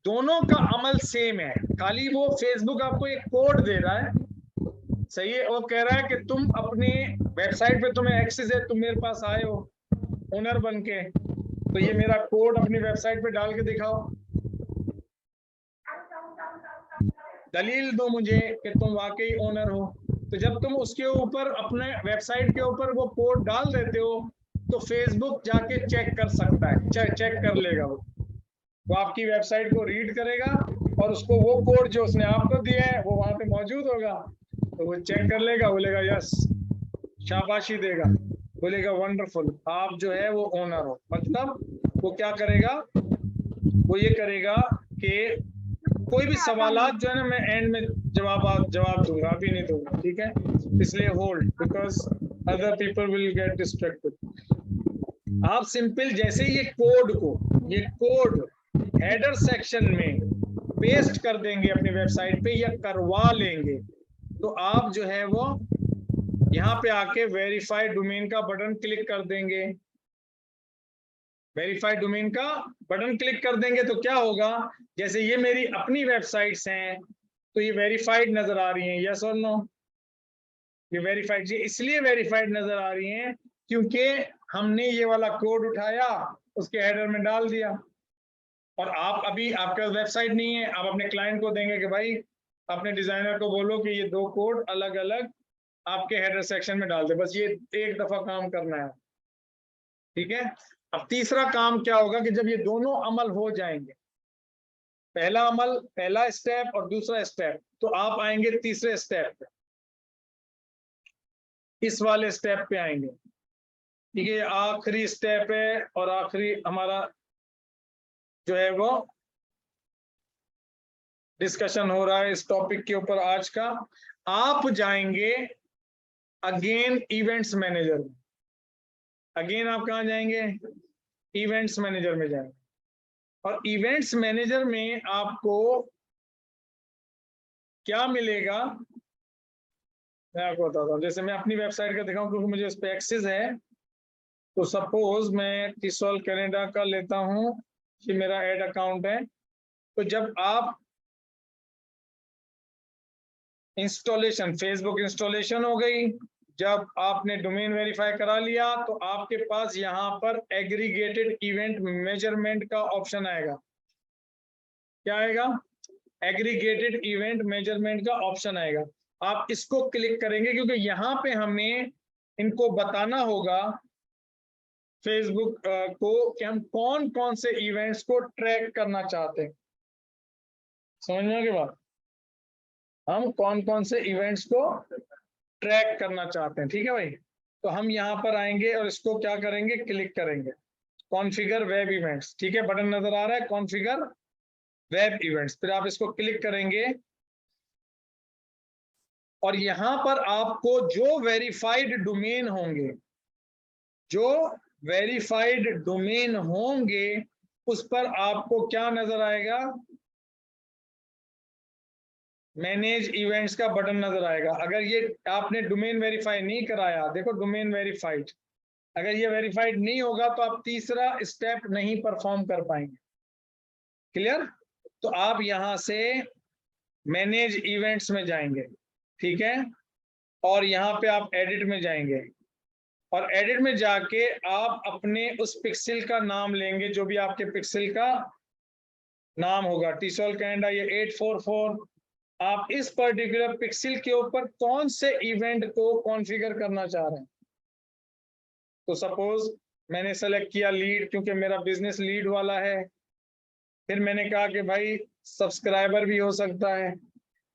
दोनों का अमल सेम है, खाली वो फेसबुक आपको एक कोड दे रहा है। सही है? वो कह रहा है कि तुम अपने वेबसाइट पे तुम्हें एक्सेस है, तुम मेरे पास आए हो ओनर बन के, तो ये मेरा कोड अपनी वेबसाइट पे डाल के दिखाओ। दलील दो मुझे कि तुम वाकई ओनर हो। तो जब तुम उसके ऊपर अपने वेबसाइट के ऊपर वो कोड डाल देते हो तो फेसबुक जाके चेक कर सकता है, चेक कर लेगा। वो आपकी वेबसाइट को रीड करेगा और उसको वो कोड जो उसने आपको दिया है वो वहां पे मौजूद होगा, तो वो चेक कर लेगा, बोलेगा यस, शाबाशी देगा, बोलेगा वंडरफुल, आप जो है वो ओनर हो। मतलब वो क्या करेगा, वो ये करेगा कि कोई भी सवालात जो है ना मैं एंड में जवाब दूंगा, अभी नहीं दूंगा, ठीक है? इसलिए hold, because other people will get distracted. आप सिंपल जैसे ये कोड हेडर सेक्शन में पेस्ट कर देंगे अपनी वेबसाइट पे या करवा लेंगे, तो आप जो है वो यहाँ पे आके वेरीफाइड डोमेन का बटन क्लिक कर देंगे। वेरीफाइड डोमेन का बटन क्लिक कर देंगे तो क्या होगा, जैसे ये मेरी अपनी वेबसाइट्स हैं तो ये वेरीफाइड नजर आ रही हैं, यस और नो? ये वेरीफाइड, ये इसलिए वेरीफाइड नजर आ रही हैं क्योंकि हमने ये वाला कोड उठाया, उसके हेडर में डाल दिया। और आप अभी आपका वेबसाइट नहीं है, आप अपने क्लाइंट को देंगे कि भाई अपने डिजाइनर को बोलो कि ये 2 कोड अलग अलग आपके हेडर सेक्शन में डाल दे, बस ये एक दफा काम करना है, ठीक है? अब तीसरा काम क्या होगा कि जब ये दोनों अमल हो जाएंगे, पहला स्टेप और दूसरा स्टेप, तो आप आएंगे तीसरे स्टेप पे, इस वाले स्टेप पे आएंगे, ठीक है? आखिरी स्टेप है और आखिरी हमारा जो है वो डिस्कशन हो रहा है इस टॉपिक के ऊपर आज का। आप जाएंगे अगेन इवेंट्स मैनेजर में। अगेन आप कहाँ जाएंगे? इवेंट्स मैनेजर में जाएंगे। और इवेंट्स मैनेजर में आपको क्या मिलेगा मैं आपको बताता हूँ। जैसे मैं अपनी वेबसाइट का दिखाऊं क्योंकि मुझे इस पे एक्सेस है, तो सपोज मैं टीसॉल कनाडा का लेता हूँ, ये मेरा एड अकाउंट है। तो जब आप इंस्टॉलेशन, फेसबुक इंस्टॉलेशन हो गई, जब आपने डोमेन वेरीफाई करा लिया तो आपके पास यहाँ पर एग्रीगेटेड इवेंट मेजरमेंट का ऑप्शन आएगा। क्या आएगा? एग्रीगेटेड इवेंट मेजरमेंट का ऑप्शन आएगा। आप इसको क्लिक करेंगे क्योंकि यहाँ पे हमें इनको बताना होगा फेसबुक को कि हम कौन कौन से इवेंट्स को ट्रैक करना चाहते हैं। समझ में आ गई बात? हम कौन कौन से इवेंट्स को ट्रैक करना चाहते हैं, ठीक है भाई? तो हम यहाँ पर आएंगे और इसको क्या करेंगे, क्लिक करेंगे कॉन्फ़िगर वेब इवेंट्स, ठीक है? बटन नजर आ रहा है कॉन्फ़िगर वेब इवेंट्स, फिर आप इसको क्लिक करेंगे और यहाँ पर आपको जो वेरीफाइड डोमेन होंगे, जो वेरीफाइड डोमेन होंगे उस पर आपको क्या नजर आएगा? मैनेज इवेंट्स का बटन नजर आएगा। अगर ये आपने डोमेन वेरीफाई नहीं कराया, देखो डोमेन वेरीफाइड, अगर ये वेरीफाइड नहीं होगा तो आप तीसरा स्टेप नहीं परफॉर्म कर पाएंगे। क्लियर? तो आप यहां से मैनेज इवेंट्स में जाएंगे, ठीक है? और यहाँ पे आप एडिट में जाएंगे और एडिट में जाके आप अपने उस पिक्सल का नाम लेंगे, जो भी आपके पिक्सल का नाम होगा, टीसॉल कनाडा ये 844। आप इस पर्टिकुलर पिक्सल के ऊपर कौन से इवेंट को कॉन्फ़िगर करना चाह रहे हैं। तो सपोज मैंने सेलेक्ट किया लीड, क्योंकि मेरा बिजनेस लीड वाला है। फिर मैंने कहा कि भाई सब्सक्राइबर भी हो सकता है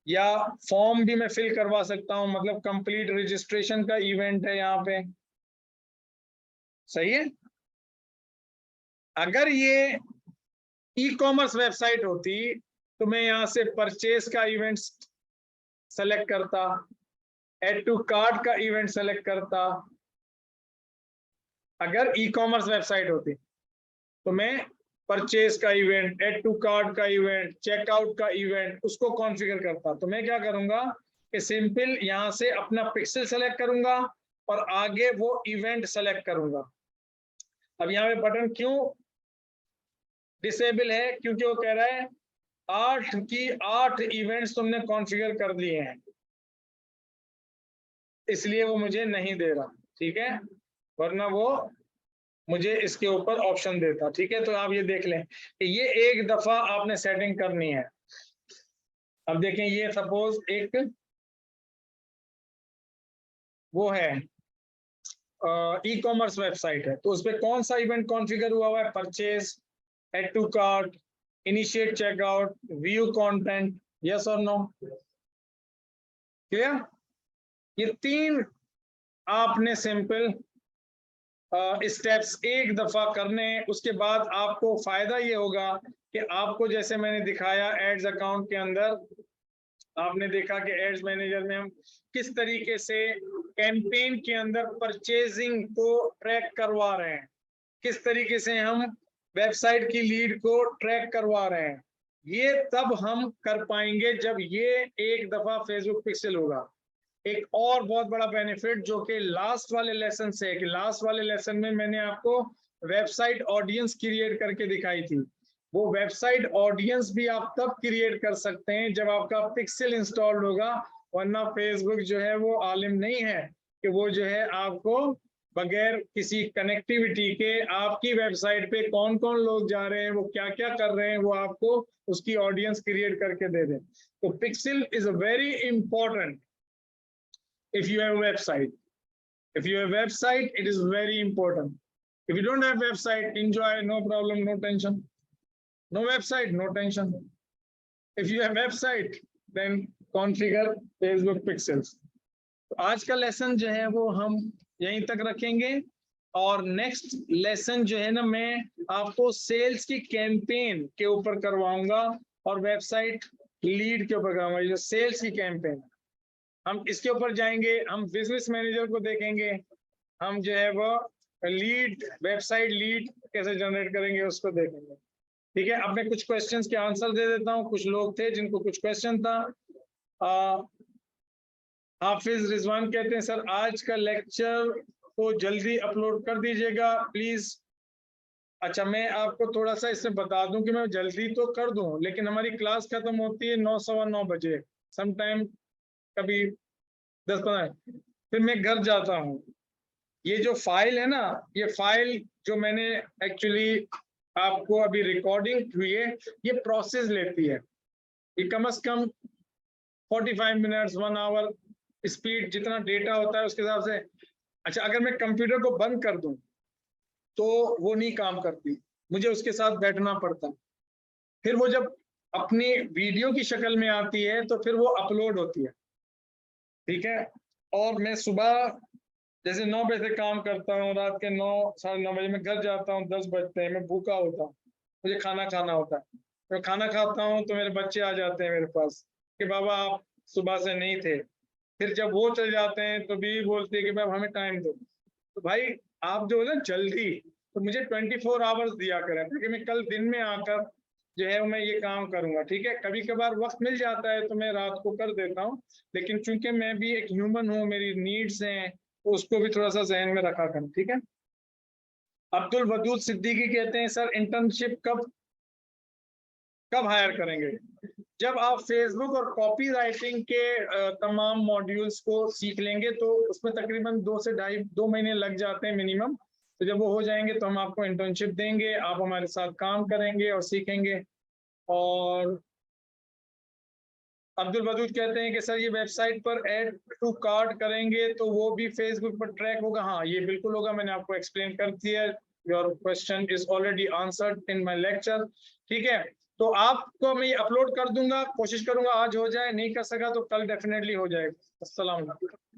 या फॉर्म भी मैं फिल करवा सकता हूं, मतलब कंप्लीट रजिस्ट्रेशन का इवेंट है यहाँ पे। सही है? अगर ये ई कॉमर्स वेबसाइट होती तो मैं यहाँ से परचेज का इवेंट सेलेक्ट करता, एड टू कार्ट का इवेंट सेलेक्ट करता। अगर ई कॉमर्स वेबसाइट होती तो मैं परचेज का इवेंट, एड टू कार्ट का इवेंट, चेकआउट का इवेंट उसको कॉन्फ़िगर करता। तो मैं क्या करूंगा कि सिंपल यहाँ से अपना पिक्सल सेलेक्ट करूंगा और आगे वो इवेंट सेलेक्ट करूंगा। अब यहाँ पे बटन क्यों डिसेबल है? क्योंकि वो कह रहा है 8 की 8 इवेंट्स तुमने कॉन्फ़िगर कर लिए हैं, इसलिए वो मुझे नहीं दे रहा, ठीक है? वरना वो मुझे इसके ऊपर ऑप्शन देता, ठीक है? तो आप ये देख लें कि ये एक दफा आपने सेटिंग करनी है। अब देखें, ये सपोज एक वो है ई कॉमर्स वेबसाइट है, तो उस पर कौन सा इवेंट कॉन्फ़िगर हुआ हुआ है? Purchase, add to cart, initiate checkout, view content, yes और नो? क्लियर? ये 3 आपने सिंपल स्टेप्स एक दफा करने हैं। उसके बाद आपको फायदा ये होगा कि आपको, जैसे मैंने दिखाया एड्स अकाउंट के अंदर, आपने देखा कि एड्स मैनेजर में हम किस तरीके से कैंपेन के अंदर परचेजिंग को ट्रैक करवा रहे हैं, किस तरीके से हम वेबसाइट की लीड को ट्रैक करवा रहे हैं। ये तब हम कर पाएंगे जब ये एक दफा फेसबुक पिक्सल होगा। एक और बहुत बड़ा बेनिफिट जो कि लास्ट वाले लेसन से है, कि लास्ट वाले लेसन में मैंने आपको वेबसाइट ऑडियंस क्रिएट करके दिखाई थी। वो वेबसाइट ऑडियंस भी आप तब क्रिएट कर सकते हैं जब आपका पिक्सल इंस्टॉल्ड होगा, वरना फेसबुक जो है वो आलिम नहीं है कि वो जो है आपको बगैर किसी कनेक्टिविटी के आपकी वेबसाइट पे कौन कौन लोग जा रहे हैं, वो क्या क्या कर रहे हैं, वो आपको उसकी ऑडियंस क्रिएट करके दे दें। तो pixel is a very important if you have a website. If you have a website, it is very important. If you don't have a website, enjoy, no problem, no tension. No website, no tension. If you have a website, then configure Facebook pixels. तो आज का lesson जो है वो हम यहीं तक रखेंगे, और नेक्स्ट लेसन जो है ना, मैं आपको सेल्स की कैंपेन के ऊपर करवाऊंगा और वेबसाइट लीड के ऊपर करवाऊंगा। जो सेल्स की कैंपेन, हम इसके ऊपर जाएंगे, हम बिजनेस मैनेजर को देखेंगे, हम जो है वो लीड, वेबसाइट लीड कैसे जनरेट करेंगे उसको देखेंगे। ठीक है, अब मैं कुछ क्वेश्चंस के आंसर दे देता हूँ। कुछ लोग थे जिनको कुछ क्वेश्चन था। हाफिज रिजवान कहते हैं सर आज का लेक्चर को जल्दी अपलोड कर दीजिएगा प्लीज। अच्छा, मैं आपको थोड़ा सा इसमें बता दूं कि मैं जल्दी तो कर दूं, लेकिन हमारी क्लास खत्म होती है 9, 9:15 बजे, समटाइम कभी 10-15, फिर मैं घर जाता हूँ। ये जो फाइल है ना, ये फाइल जो मैंने एक्चुअली आपको अभी रिकॉर्डिंग हुई है, ये प्रोसेस लेती है। ये कम से कम 45 मिनट्स 1 आवर स्पीड, जितना डेटा होता है उसके हिसाब से। अच्छा, अगर मैं कंप्यूटर को बंद कर दूं तो वो नहीं काम करती, मुझे उसके साथ बैठना पड़ता। फिर वो जब अपनी वीडियो की शक्ल में आती है तो फिर वो अपलोड होती है। ठीक है, और मैं सुबह जैसे 9 बजे से काम करता हूँ, रात के 9, 9:30 बजे मैं घर जाता हूँ, 10 बजते हैं, मैं भूखा होता हूँ, मुझे खाना खाना होता है। मैं खाना खाता हूँ तो मेरे बच्चे आ जाते हैं मेरे पास कि बाबा आप सुबह से नहीं थे। फिर जब वो चले जाते हैं तो बीवी बोलती है कि भाई हमें टाइम दो। तो भाई आप जो है ना जल्दी, तो मुझे 24 आवर्स दिया करें ताकि मैं कल दिन में आकर जो है मैं ये काम करूंगा। ठीक है, कभी कभार वक्त मिल जाता है तो मैं रात को कर देता हूँ, लेकिन चूंकि मैं भी एक ह्यूमन हूँ, मेरी नीड्स हैं, तो उसको भी थोड़ा सा जहन में रखा करें। ठीक है, अब्दुल वदूद सिद्दीकी कहते हैं सर इंटर्नशिप कब हायर करेंगे? जब आप फेसबुक और कॉपी राइटिंग के तमाम मॉड्यूल्स को सीख लेंगे, तो उसमें तकरीबन 2 से 2.5 महीने लग जाते हैं मिनिमम। तो जब वो हो जाएंगे तो हम आपको इंटर्नशिप देंगे, आप हमारे साथ काम करेंगे और सीखेंगे। और अब्दुल वदूद कहते हैं कि सर ये वेबसाइट पर ऐड टू कार्ट करेंगे तो वो भी फेसबुक पर ट्रैक होगा? हाँ, ये बिल्कुल होगा, मैंने आपको एक्सप्लेन कर दिया। Your question is already answered in my lecture. ठीक है, तो आपको मैं अपलोड कर दूंगा, कोशिश करूंगा आज हो जाए, नहीं कर सका तो कल डेफिनेटली हो जाएगा। अस्सलाम वालेकुम।